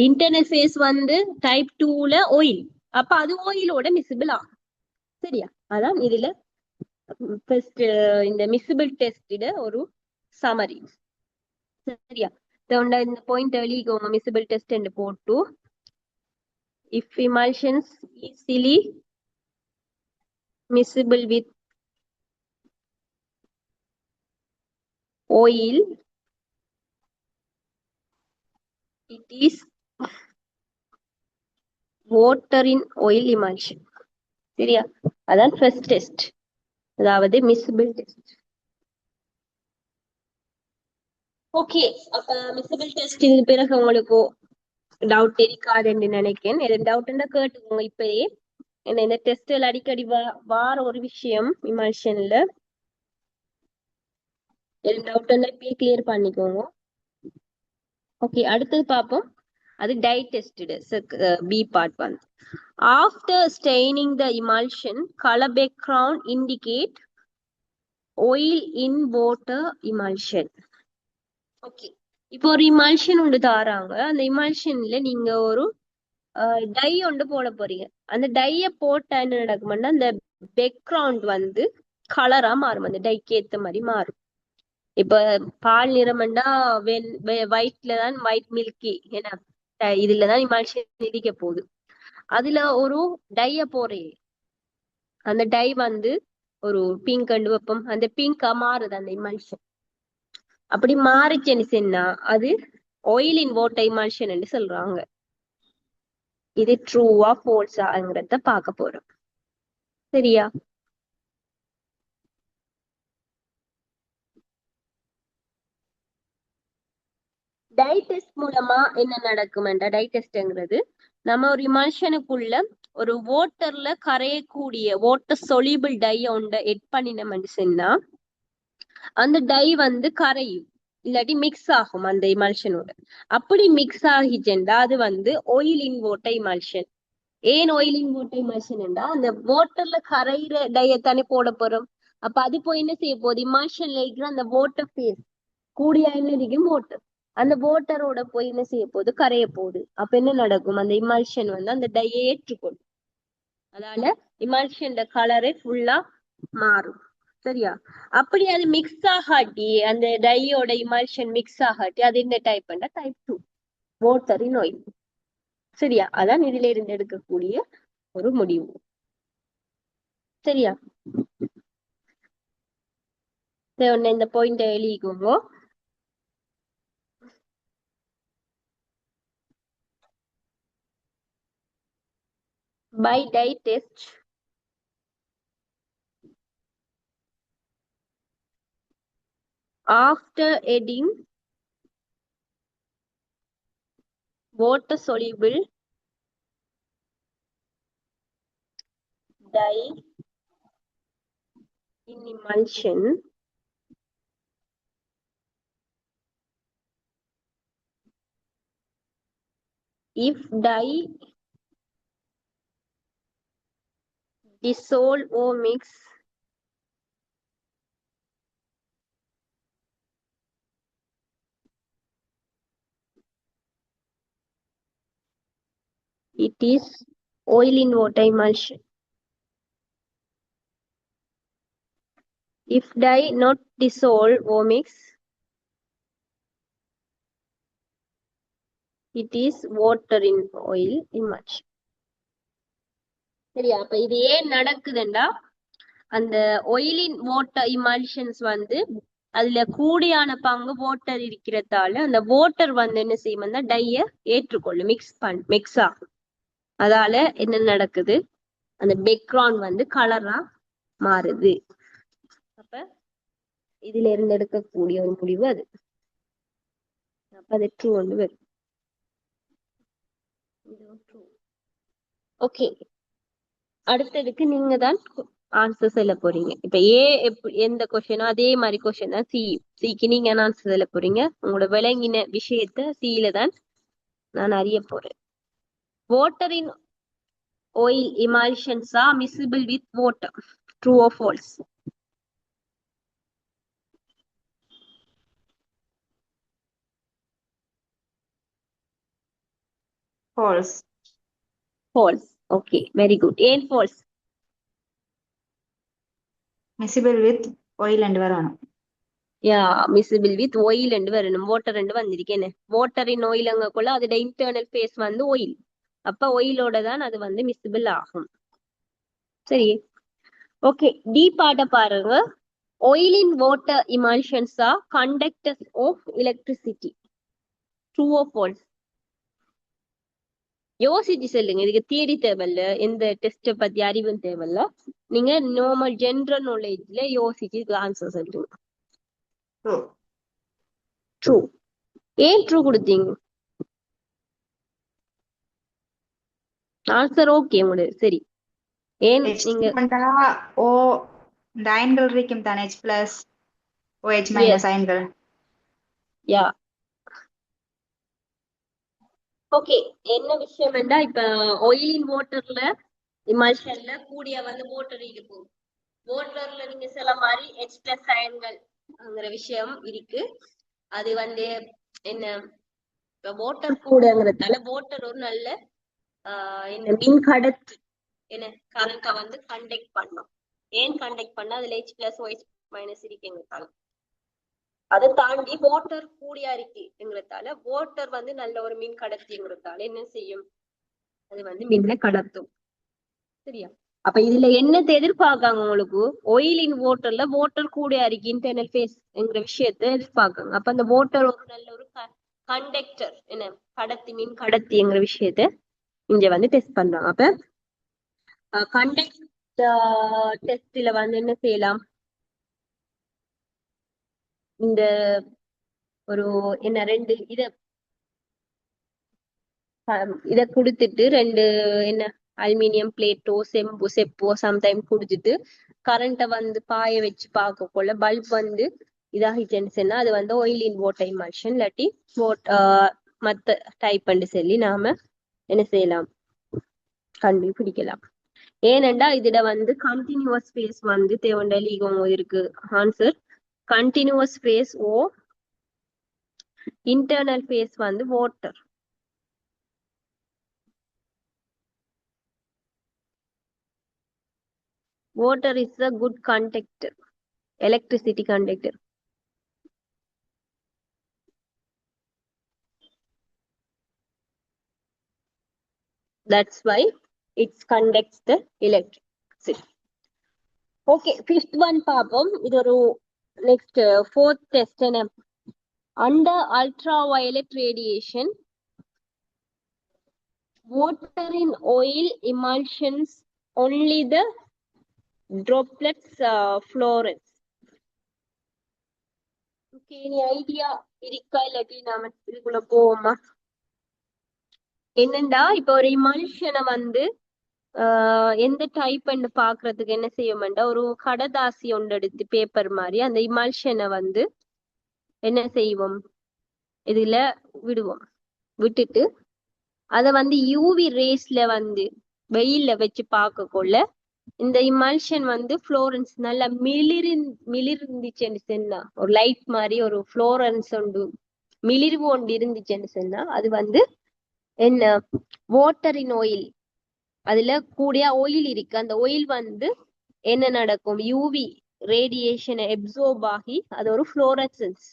இன்டர்னல் ஃபேஸ் வந்து டைப் 2ல oil, அப்ப அது oilோட மிசிபிள் ஆகும். சரியா? அதான் இதுல ஃபர்ஸ்ட் இந்த மிசிபிள் டெஸ்ட் ஒரு சமரி. சரியா? இந்த பாயிண்ட் எழுதிக்கோங்க. மிசிபிள் டெஸ்ட் என்று போட்டு, if emulsions easily miscible with oil, it is water in oil emulsion. சரியா? அதான் ஃபர்ஸ்ட் டெஸ்ட், அதாவது மிசிபிள் டெஸ்ட். ஓகே, அப்ப மிசிபிள் டெஸ்ட் இது பிறகு உங்களுக்கு டவுட் இருக்காதுன்னு நினைக்கிறேன். எது டவுட் இருந்தா கேட்டுக்கோங்க இப்பயே. என்ன இந்த டெஸ்ட்ல அடிக்கடி வார ஒரு விஷயம் இமல்ஷன்ல. எது டவுட் இருந்தா இப்பயே கிளியர் பண்ணிக்கோங்க. ஓகே, அடுத்தது பார்ப்போம். அது டை டெஸ்ட் பி பார்ட் வந்து. After staining the emulsion colour background indicate oil in water emulsion. Okay, இப்போ ஒரு இமல்ஷன் ஒன்று தாராங்க. அந்த இமல்ஷன்ல நீங்க ஒரு டை ஒன்று போட போறீங்க. அந்த டைய போட்டா என்ன நடக்கும்னா அந்த பேக்ரவுண்ட் வந்து கலரா மாறும், அந்த டைக்கு ஏத்த மாதிரி மாறும். இப்ப பால் நிறம்னா ஒயிட்ல தான் ஒயிட் மில்கி, ஏன்னா இதுலதான் இமல்ஷன் இடிக்க போகுது. அதுல ஒரு டைய போறேன், அந்த டை வந்து ஒரு பிங்க் கண்டு வைப்போம், அந்த பிங்கா மாறுது அந்த இமல்ஷன். அப்படி மாறிச்சுன்னு சொன்னா அது oil in water emulsion என்று சொல்றாங்க. இது ட்ரூவா ஃபால்ஸாங்கிறத பார்க்க போறோம். சரியா? டை டெஸ்ட் மூலமா என்ன நடக்கும்டா, டை டெஸ்ட்ங்கிறது நம்ம ஒரு இமல்ஷனுக்குள்ள ஒரு வாட்டர்ல கரையக்கூடிய வாட்டர் சொலிபிள் டை ஒன்றை எட் பண்ணினோம்னு சொன்னா அந்த டை வந்து கரையும், இல்லாட்டி மிக்ஸ் ஆகும் அந்த இமல்ஷனோட. அப்படி மிக்ஸ் ஆகிச்சென்றா அது வந்து oil in water emulsion. ஏன் oil in water emulsion என்றா அந்த வாட்டர்ல கரையிற டையத்தானே போட போறோம். அப்ப அது போய் என்ன செய்ய போகுது, இமல்ஷன்ல இருக்கிற அந்த வாட்டர் ஃபேஸ் கூடிய என்ன இருக்கும், வாட்டர், அந்த வாட்டரோட போய் என்ன செய்ய போகுது, கரைய போகுது. அப்ப என்ன நடக்கும், அந்த இமல்ஷன் வந்து அந்த டையை ஏற்றுக்கொள்ளும். அதால இமல்ஷன் கலரே ஃபுல்லா மாறும். சரியா? அப்படி அது மிக்ஸ் ஆகாட்டி, அந்த டையோட இமல்ஷன் மிக்ஸ் ஆகாட்டி அது என்ன டைப் பண்ண, டைப் 2 வாட்டர் இன் ஆயில். சரியா? அதான் இதுல இருந்து எடுக்கக்கூடிய ஒரு முடிவு. சரியா? இந்த பாயிண்ட் எழுதிக்கோங்க. By dye test, after adding water soluble dye in emulsion, if dye dissolve or mix it is oil in water emulsion. If dye not dissolve or mix, it is water in oil emulsion. சரியா? அப்ப இது ஏன் நடக்குதுண்டா, அந்த oil in water emulsions வந்து அதுல கூடியான பங்கு water இருக்கிறதால அந்த வாட்டர் வந்து என்ன செய்யும், டைய ஏற்றுக்கொள்ளும், மிக்ஸ் ஆகும். அதால என்ன நடக்குது, அந்த பேக்ரவுண்ட் வந்து கலரா மாறுது. அப்ப இதுல இருந்து எடுக்கக்கூடிய ஒரு முடிவு அது. அப்ப அது ட்ரூ ஒன்று வரும். ஓகே, அடுத்ததுக்கு நீங்க தான் ஆன்சர் சொல்ல போறீங்க. இப்ப ஏ எந்த கொஸ்டினோ அதே மாதிரி கொஸ்டின் தான் சி. சிக்கு நீங்க என்ன ஆன்சர் சொல்ல போறீங்க? உங்களோட விளங்கின விஷயத்த சில தான் நான் அறிய போறேன். Water in oil emulsions are miscible with water. True or false? False. False. Okay, very good. ஏன் false? Miscible with oil and வரணும். miscible with oil and வரணும். water and வந்திருக்கேன். water in oil அங்கக்குள்ள அதோட internal phase வந்து oil. அப்ப oilோட தான் அது வந்து miscible ஆகும். சரி. ஓகே, டி பாட்ட பாருங்க. oil in water emulsions are conductors of electricity. True or false? யோசிச்சு சொல்லுங்க. இதுக்கு தியரி தேவையில்ல, எந்த டெஸ்ட பத்தி அறிவும் தேவையில்ல. நீங்க நார்மல் ஜெனரல் நாலேஜ்ல யோசிச்சு ஆன்சர் சொல்லுங்க. True. ட்ரூ. ஏன் ட்ரூ கொடுத்தீங்க? ஆன்சர் ஓகே உங்களுக்கு. சரி, ஏன் நீங்க ஓ இந்த அயன்கள் இருக்கும் தானே H plus OH minus அயன்கள். Yeah okay. என்ன விஷயம் என்றா, இப்ப ஆயிலின் வாட்டர்ல இமல்ஷன்ல கூடிய வந்து வாட்டர் இருக்கும். வாட்டர்ல நீங்க சொல்ல மாதிரி H plus அயன்கள்ங்கிற விஷயம் இருக்கு. அது வந்து என்ன, வாட்டர் கூடங்கிறதால வாட்டர் ஒரு நல்ல என்ன மின் கடத்து, என்ன கரண்ட வந்து கண்டக்ட் பண்ணும். ஏன் கண்டக்ட் பண்ணா அதுல H plus OH minus இருக்குங்கிறதால. அதை தாண்டி வாட்டர் கூடியா இருக்குங்கிறதால வாட்டர் வந்து நல்ல ஒரு மின் கடத்திங்கிறதால என்ன செய்யும், அது வந்து மின்ன கடத்தும். சரியா? அப்ப இதுல என்னத்தை எதிர்பார்க்காங்க உங்களுக்கு? ஆயிலின் வாட்டர்ல வாட்டர் கூடியா இருக்கு இன்டர்னல் ஃபேஸ்ங்கிற விஷயத்த எதிர்பார்க்காங்க. அப்ப அந்த வாட்டர் ஒரு நல்ல ஒரு கண்டக்டர், என்ன கடத்தி, மின் கடத்திங்கிற விஷயத்த இங்க வந்து டெஸ்ட் பண்றாங்க. அப்ப கண்டக்ட் டெஸ்ட்ல வந்து என்ன செய்யலாம், இந்த ஒரு என்ன ரெண்டு இத கொடுத்துட்டு ரெண்டு என்ன அலுமினியம் பிளேட்டோ செப்போ சம்டைம் கொடுத்துட்டு கரண்ட வந்து பாய வச்சு பார்க்க போல பல்ப் வந்து இதாகிட்டேன்னு சொன்னா அது வந்து ஆயில் இன் வாட்டர் இமல்ஷன், இல்லாட்டி மத்த டைப் பண்ணி சொல்லி நாம என்ன செய்யலாம், கண்டுபிடிக்கலாம். ஏனெண்டா இதுல வந்து கண்டினியூஸ் ஃபேஸ் வந்து தேவண்ட லீகம் இருக்கு. ஆன்சர் கண்டினியூஸ் ஃபேஸ் ஓ, இன்டர்னல் ஃபேஸ் வந்து water. Water is a good conductor, electricity conductor. That's why it conducts the electricity. Okay, fifth one பாப்போம். இது ஒரு next fourth test. என்ன, under ultraviolet radiation water in oil emulsions only the droplets fluoresce. Okay, any idea இருக்கா? இல்லாட்டி நாம இதுக்குள்ள போவோமா? என்னண்டா, இப்ப ஒரு இமல்ஷனை வந்து எந்த டைப் பாக்குறதுக்கு என்ன செய்யும்டா, ஒரு கடதாசி ஒன்று எடுத்து பேப்பர் மாதிரி அந்த இமல்ஷனை வந்து என்ன செய்வோம், இதுல விடுவோம். விட்டுட்டு அத வந்து யூவி ரேஸ்ல வந்து வெயில்ல வச்சு பார்க்க கொள்ள இந்த இமல்ஷன் வந்து புளோரன்ஸ் நல்லா மிளிர்ந்துச்சுன்னு சொன்னா, ஒரு லைட் மாதிரி ஒரு புளோரன்ஸ் ஒன்று மிளிர்வு ஒன்று இருந்துச்சுன்னு சொன்னா அது வந்து என்ன, வாட்டரின் ஆயில், அதுல கூடிய ஆயில் இருக்கு. அந்த ஆயில் வந்து என்ன நடக்கும், யூவி ரேடியேஷனை அப்சர்வ் ஆகி அது ஒரு புளோரசன்ஸ்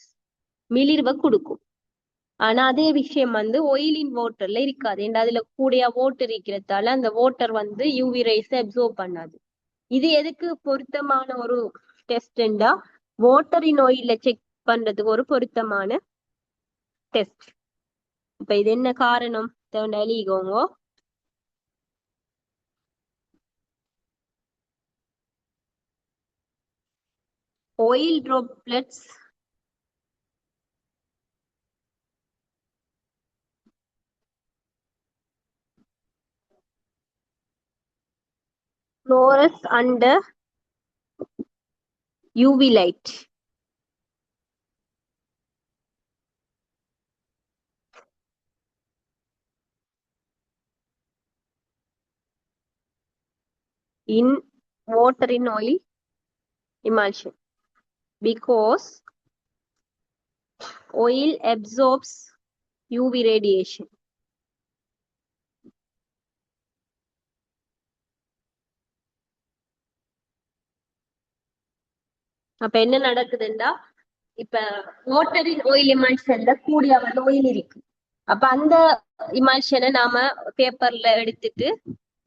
மிளிர்வை கொடுக்கும். ஆனா அதே விஷயம் வந்து ஆயிலின் வாட்டர்ல இருக்காது. ஏன்னா அதுல கூடிய வாட்டர் இருக்கிறதால அந்த வாட்டர் வந்து யூவி ரேஸ் அப்சர்வ் பண்ணாது. இது எதுக்கு பொருத்தமான ஒரு டெஸ்ட்ண்டா, வாட்டரின் ஆயில செக் பண்றதுக்கு ஒரு பொருத்தமான டெஸ்ட். இப்ப இது என்ன காரணம் எழுதிக்கோங்க. oil droplets fluoresce under UV light. In water in oil emulsion, because oil absorbs UV radiation. அப்ப என்ன நடக்குதுன்னா, இப்ப வாட்டரின் ஆயில் இமல்ஷன்ல கூடிய வந்து ஆயில் இருக்கு. அப்ப அந்த இமல்ஷனை நாம பேப்பர்ல எடுத்துட்டு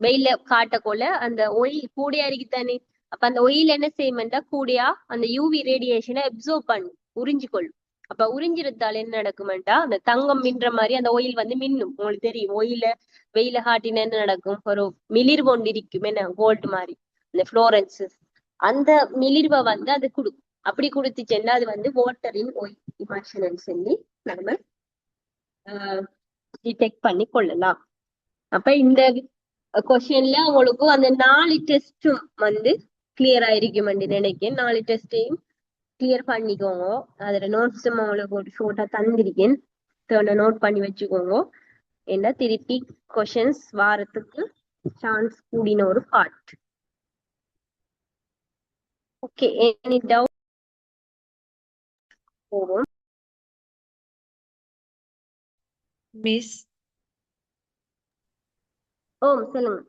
வெயில காட்டக்கொள்ள அந்த ஒயில் கூடியா இருக்கு தானே. அப்ப அந்த ஒயில் என்ன செய்யும்டா, கூடியா அந்த யூவி ரேடியேஷனை அப்சர்வ் பண்ணும், உறிஞ்சு கொள்ளும். அப்ப உறிஞ்சிருந்தால் என்ன நடக்குமெண்டா, அந்த தங்கம் மின்ற மாதிரி அந்த ஒயில் வந்து மின்னும். உங்களுக்கு தெரியும், ஒயில வெயில காட்டின என்ன நடக்கும், ஒரு மிளிர் கொண்டு இருக்கும், என்ன கோல்டு மாதிரி இந்த புளோரன்ஸ், அந்த மிளிர்வை வந்து அது கொடுக்கும். அப்படி கொடுத்துச்சுன்னா அது வந்து வாட்டரின் ஒயில் இமல்ஷன் சொல்லி நம்ம டிடெக்ட் பண்ணி கொள்ளலாம். அப்ப இந்த கொஸ்டின்ல உங்களுக்கு அந்த 4 டெஸ்டும் வந்து கிளியர் ஆயிருக்கும் நினைக்கிறேன். 4 டெஸ்டையும் கிளியர் பண்ணிக்கோங்க. அதுல நோட்ஸ் உங்களுக்கு ஒரு ஷோர்ட்டா தந்திருக்கேன், நோட் பண்ணி வச்சுக்கோங்க. என்ன திருப்பி கொஸ்டின்ஸ் வாரத்துக்கு சான்ஸ் கூடின ஒரு பார்ட். Okay, any doubt? போவோம். மிஸ், ஓ சொல்லுங்க.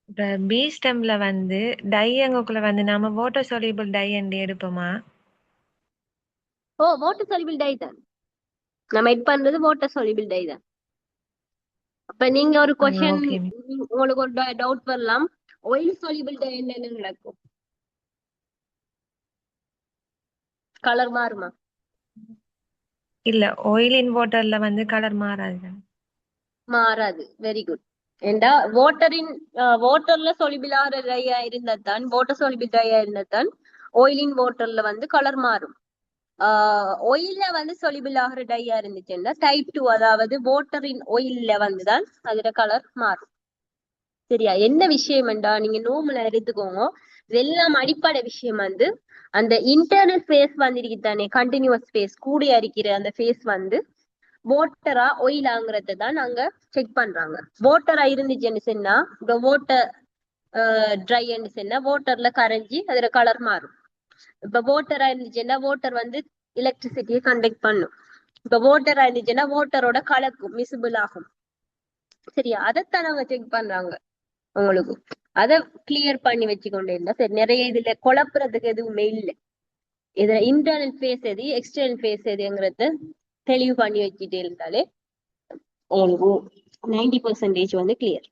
இப்ப பி ஸ்டெம்ல வந்து டையங்குக்குள்ள வந்து நாம வாட்டர் soluble டை எடுப்போமா? ஓ, வாட்டர் soluble டை தான் நம்ம எட் பண்றது, வாட்டர் soluble டை தான். அப்ப நீங்க ஒரு கொஸ்டின், ஓகே. உங்களுக்கு ஒரு டவுட் வரலாம், ஆயில் soluble டை என்ன நடக்கும், கலர் மாறுமா? இல்ல, ஆயில் இன் வாட்டர்ல வந்து கலர் மாறாது. மாறாது. Very good. ஏண்டா வாட்டரின் வாட்டர்ல சொலிபிள் ஆகிற ட்ரையா இருந்தாதான், வாட்டர் சொலிபிள் ட்ரையா இருந்தாதான் ஆயிலின் வாட்டர்ல வந்து கலர் மாறும். ஒயில்ல வந்து சொலிபிள் ஆகிற டையா இருந்துச்சுன்னா டைப் 2, அதாவது வாட்டரின் ஒயில்ல வந்துதான் அதோட கலர் மாறும். சரியா? என்ன விஷயம்டா, நீங்க நோமலா எடுத்துக்கோங்க, இதெல்லாம் அடிப்படை விஷயம் வந்து அந்த இன்டர்னல் ஃபேஸ் வந்து தானே, கண்டினியூஸ் ஃபேஸ் கூடிய இருக்கிற அந்த ஃபேஸ் வந்து வாட்டரா ஆயிலாங்கிறத தான் நாங்க செக் பண்றாங்க. வாட்டரா இருந்துச்சுன்னு சொன்னா, இந்த வாட்டர் ட்ரைன்னு சொன்னா வாட்டர்ல கரைஞ்சி அதோட கலர் மாறும். இப்ப வாட்டரா இருந்துச்சுன்னா வாட்டர் வந்து எலக்ட்ரிசிட்டியை கண்டக்ட் பண்ணும். இப்ப வாட்டரா இருந்துச்சுன்னா வாட்டரோட கலக்கும், மிசிபிள் ஆகும். சரியா? அதைத்தான் நாங்க செக் பண்றாங்க உங்களுக்கு. அதை கிளியர் பண்ணி வச்சுக்கொண்டே இருந்தா சரி. நிறைய இதுல குழப்புறதுக்கு எதுவுமே இல்லை. இதுல இன்டர்னல் ஃபேஸ் எது, எக்ஸ்டர்னல் ஃபேஸ் எதுங்கிறத தெளிவு பண்ணி வச்சுட்டே இருந்தாலே உங்களுக்கு 90% வந்து கிளியர்.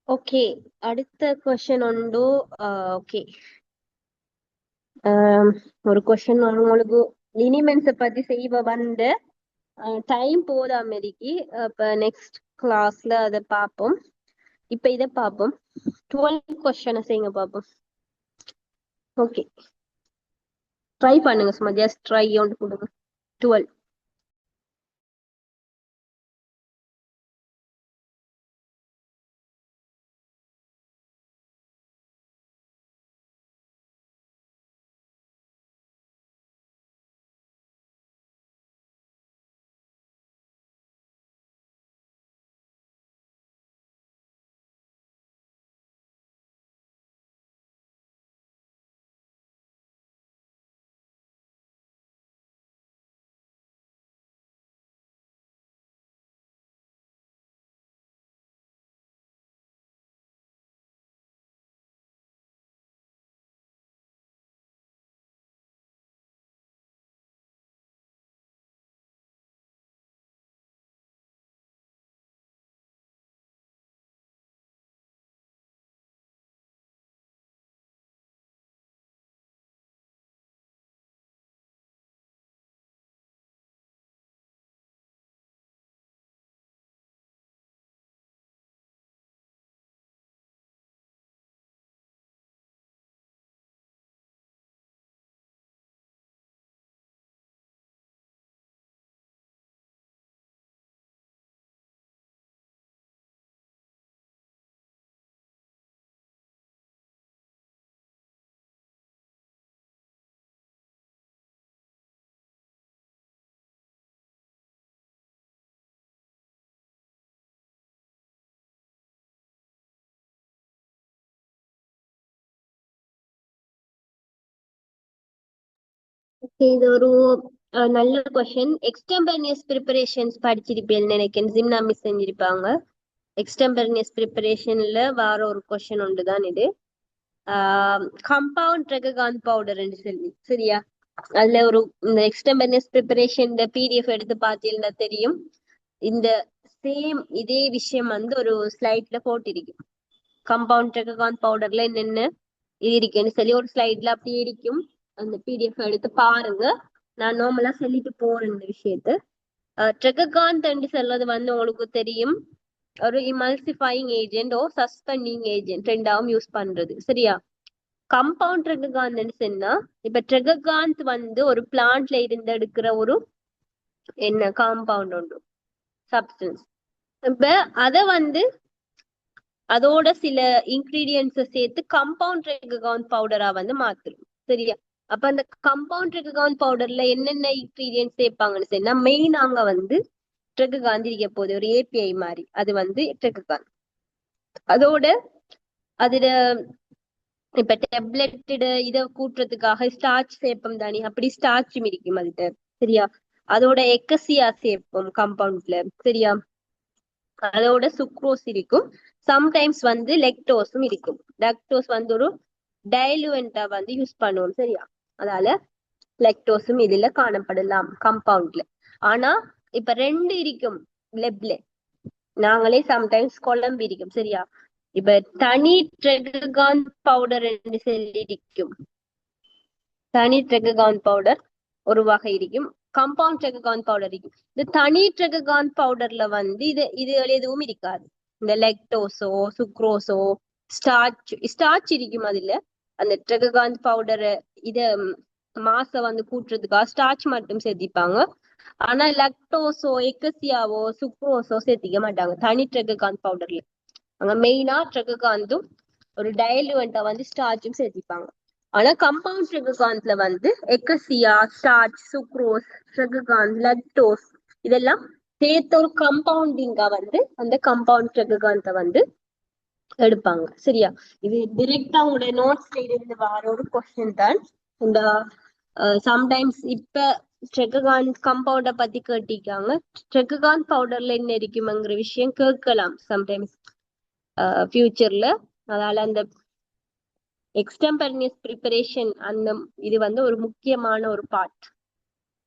ஓகே, அடுத்த கொஸ்டின் உண்டு. ஓகே, ஒரு கொஸ்டின் உங்களுக்கு லினிமென்ஸை பத்தி செய்வ வந்து டைம் போதாம இருக்கி. அப்ப நெக்ஸ்ட் கிளாஸ்ல அதை பார்ப்போம். இப்ப இதை பார்ப்போம். 12 கொஸ்டினை செய்யுங்க பார்ப்போம். ஓகே, ட்ரை பண்ணுங்க, சும்மா ஜஸ்ட் ட்ரை ஒன்று கொடுங்க. 12. இது ஒரு நல்ல கொஸ்டின். எக்ஸ்டெம்பரேனியஸ் ப்ரிப்பரேஷன்ஸ் படிச்சிருப்பேன்னு நினைக்கிறேன். ஜிம்னா மிஸ் செஞ்சிருப்பாங்க. எக்ஸ்டெம்பரேனியஸ் ப்ரிப்பரேஷன்ல வார ஒரு கொஸ்டின் ஒன்று தான் இது. கம்பவுண்ட் ட்ரெககான் பவுடர் சொல்லி சரியா? அதுல ஒரு இந்த எக்ஸ்டெம்பரேனியஸ் ப்ரிப்பரேஷன் PDF எடுத்து பார்த்தீங்கன்னா தெரியும். இந்த சேம் இதே விஷயம் வந்து ஒரு ஸ்லைட்ல போட்டிருக்கும். கம்பவுண்ட் ட்ரெககான் பவுடர்ல என்னென்ன இது இருக்குன்னு சொல்லி ஒரு ஸ்லைட்ல அப்படியே இருக்கும். அந்த PDF எடுத்து பாருங்க. நான் நார்மலா சொல்லிட்டு போறேன் இந்த விஷயத்த. ட்ரெககான் சொல்றது வந்து உங்களுக்கு தெரியும், ஒரு இமல்சிஃபைங் ஏஜென்ட் ஓ சஸ்பெண்டிங் ஏஜென்ட் ரெண்டாவும் யூஸ் பண்றது சரியா? கம்பவுண்ட் ட்ரெககான் சொன்னா இப்ப ட்ரெககாந்த் வந்து ஒரு பிளான்ட்ல இருந்து எடுக்கிற ஒரு என்ன காம்பவுண்ட் உண்டு, சப்ஸ்டன்ஸ். இப்ப அத வந்து அதோட சில இன்கிரீடியன்ஸை சேர்த்து கம்பவுண்ட் ட்ரெககான் பவுடரா வந்து மாத்துரும் சரியா? அப்ப அந்த கம்பவுண்ட் ட்ரெககான் பவுடர்ல என்னென்ன இன்கிரீடியன்ஸ் சேர்ப்பாங்கன்னு சொன்னா மெயின் அங்க வந்து ட்ரெககான் இருக்க போகுது, ஒரு API மாதிரி. அது வந்து ட்ரெககான். அதோட அதுல இப்ப டெப்லெட் இத கூட்டுறதுக்காக ஸ்டார்ச் சேர்ப்போம் தானே, அப்படி ஸ்டார்ச்சும் இருக்கும் அதுட்ட சரியா? அதோட எக்கசியா சேர்ப்போம் கம்பவுண்ட்ல சரியா? அதோட சுக்ரோஸ் இருக்கும். சம்டைம்ஸ் வந்து லெக்டோஸும் இருக்கும். லெக்டோஸ் வந்து ஒரு டைலுவெண்டா வந்து யூஸ் பண்ணுவோம் சரியா? அதால லெக்டோஸும் இதுல காணப்படலாம் கம்பவுண்ட்ல. ஆனா இப்ப ரெண்டு இருக்கும் லெப்ல, நாங்களே சம்டைம்ஸ் குழம்பு இருக்கும் சரியா? இப்ப தனி ட்ரெககான் பவுடர் என்று சொல்லி இருக்கும். தனி ட்ரெககான் பவுடர் ஒரு வகை இருக்கும், கம்பவுண்ட் ட்ரெககான் பவுடர் இருக்கும். இந்த தனி ட்ரெககான் பவுடர்ல வந்து இது எதுவும் இருக்காது. இந்த லெக்டோஸோ சுக்ரோஸோ ஸ்டார்ச் இருக்கும். அதுல அந்த ட்ரெககான் பவுடரை இத மாச வந்து கூட்டுறதுக்காக ஸ்டார்ச் மட்டும் சேர்த்திப்பாங்க. ஆனா லக்டோஸோ எக்கசியாவோ சுக்ரோஸோ சேர்த்திக்க மாட்டாங்க தனி ட்ரெககான் பவுடர்ல. அங்க மெயினா ட்ரெககாந்தும் ஒரு டயலுவெண்டா வந்து ஸ்டார்ச்சும் சேர்த்திப்பாங்க. ஆனா கம்பவுண்ட் ட்ரெககான்த்ல வந்து எக்கசியா, ஸ்டார்ச், சுக்ரோஸ், ட்ரெககான், லக்டோஸ் இதெல்லாம் சேர்த்து ஒரு கம்பவுண்டிங்கா வந்து அந்த கம்பவுண்ட் ட்ரெககான்த்தை வந்து எடுப்பாங்க சரியா? இது டிரெக்டா உங்களுடைய நோட்ஸ்ல இருந்து வர ஒரு கொஸ்டின் தான். இந்த சம்டைம்ஸ் இப்ப ட்ரெககான் கம்பவுண்ட பத்தி கேட்டிருக்காங்க. ட்ரெககான் பவுடர்ல என்ன இருக்குங்கிற விஷயம் கேட்கலாம் சம்டைம்ஸ் ஃபியூச்சர்ல. அதனால அந்த எக்ஸ்டெம்பரேனியஸ் ப்ரிப்பரேஷன் அந்த இது வந்து ஒரு முக்கியமான ஒரு பார்ட்,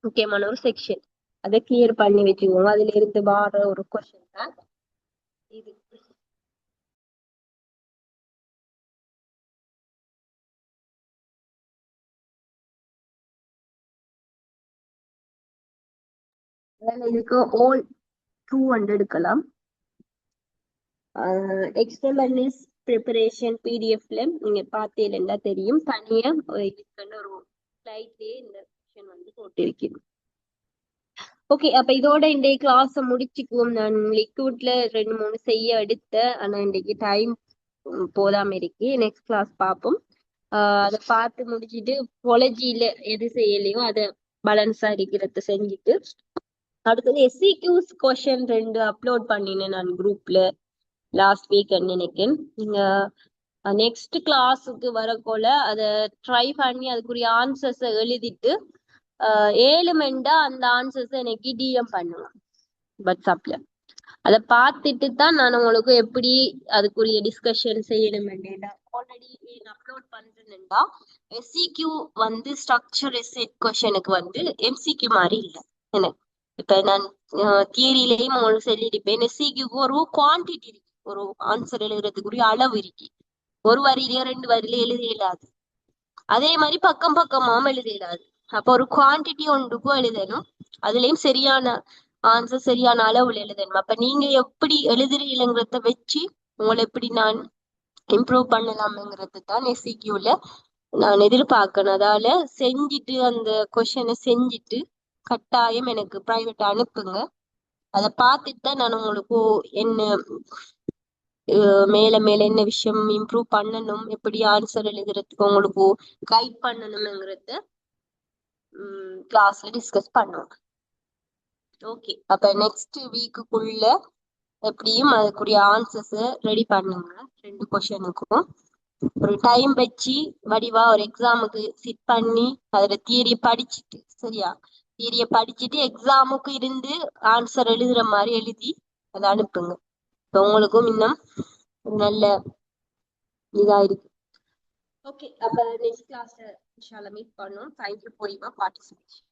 முக்கியமான ஒரு செக்ஷன். அதை கிளியர் பண்ணி வச்சுக்கோங்க. அதுல இருந்து வர ஒரு கொஸ்டின் தான் இது. இதுக்கு all true and எடுக்கலாம். எக்ஸ்டெம்பரேனியஸ் ப்ரிப்பரேஷன் PDFல நீங்க பார்த்தீங்கன்னா தெரியும், தனியா இதுக்குன்னு ஒரு ஸ்லைட்லயே இந்த செக்ஷன் வந்து போட்டிருக்கேன். ஓகே, அப்ப இதோட இன்றைய கிளாஸ் முடிச்சுக்குவோம். நான் லிக்விட்ல 2-3 செய்ய எடுத்தேன், ஆனா இன்றைக்கு டைம் போதாம இருக்கு. நெக்ஸ்ட் கிளாஸ் பார்ப்போம். அதை பார்த்து முடிச்சுட்டு பொலஜியில எது செய்யலையோ அதை பேலன்ஸா இருக்கிறத செஞ்சுட்டு அடுத்தது SCQs கொஸ்டின் 2 அப்லோட் பண்ணினேன் நான் குரூப்ல லாஸ்ட் வீக் நினைக்கிறேன். நீங்க நெக்ஸ்ட் கிளாஸுக்கு வரக்கோல அதை ட்ரை பண்ணி அதுக்குரிய ஆன்சர்ஸை எழுதிட்டு 7 மெண்டா அந்த ஆன்சர்ஸ் எனக்கு DM பண்ணுவேன் வாட்ஸ்அப்ல. அதை பார்த்துட்டு தான் நான் உங்களுக்கு எப்படி அதுக்குரிய டிஸ்கஷன் செய்யணும். ஆல்ரெடி அப்லோட் பண்றேன்டா SCQ வந்து ஸ்ட்ரக்சர் எஸ்ஸே கொஸ்டினுக்கு வந்து MCQ மாதிரி இல்லை. என்ன இப்ப நான் தியரியிலையும் உங்களுக்கு சொல்லியிருப்பேன், SCQக்கு ஒரு குவான்டிட்டி இருக்கு, ஒரு ஆன்சர் எழுதுறதுக்குரிய அளவு இருக்கு. ஒரு வரியிலயோ 2 வரியில எழுத இயலாது. அதே மாதிரி பக்கம் பக்கமாவும் எழுத இயலாது. அப்ப ஒரு குவான்டிட்டி ஒன்றுக்கும் எழுதணும், அதுலயும் சரியான ஆன்சர் சரியான அளவுல எழுதணும். அப்ப நீங்க எப்படி எழுதுறீங்கிறத வச்சு உங்களை எப்படி நான் இம்ப்ரூவ் பண்ணலாம்ங்கிறது தான் SCQல நான் எதிர்பார்க்கணும். அதால செஞ்சுட்டு அந்த கொஸ்டினை செஞ்சுட்டு கட்டாயம் எனக்கு பிரைவேட் அனுப்புங்க. அதை பார்த்துட்டு தான் நான் உங்களுக்கு என்ன மேல மேல என்ன விஷயம் இம்ப்ரூவ் பண்ணணும், எப்படி ஆன்சர் எழுதுறதுக்கு உங்களுக்கு கைட் பண்ணணும்ங்கிறத கிளாஸ்ல டிஸ்கஸ் பண்ணுவோம். ஓகே, அப்ப நெக்ஸ்ட் வீக்குக்குள்ள எப்படியும் அதுக்குரிய ஆன்சர்ஸ் ரெடி பண்ணுங்க. 2 கொஸ்டினுக்கும் ஒரு டைம் வச்சு வடிவா ஒரு எக்ஸாமுக்கு சிட் பண்ணி அதுல தியரி படிச்சுட்டு சரியா? தியரிய படிச்சுட்டு எக்ஸாமுக்கு இருந்து ஆன்சர் எழுதுற மாதிரி எழுதி அதை அனுப்புங்க. இப்ப உங்களுக்கும் இன்னும் ஒரு நல்ல இதா இருக்கு. ஓகே, அப்ப நெக்ஸ்ட் கிளாஸ்ல இன்ஷால்லா மீட் பண்ணோம். Thank you for your participation.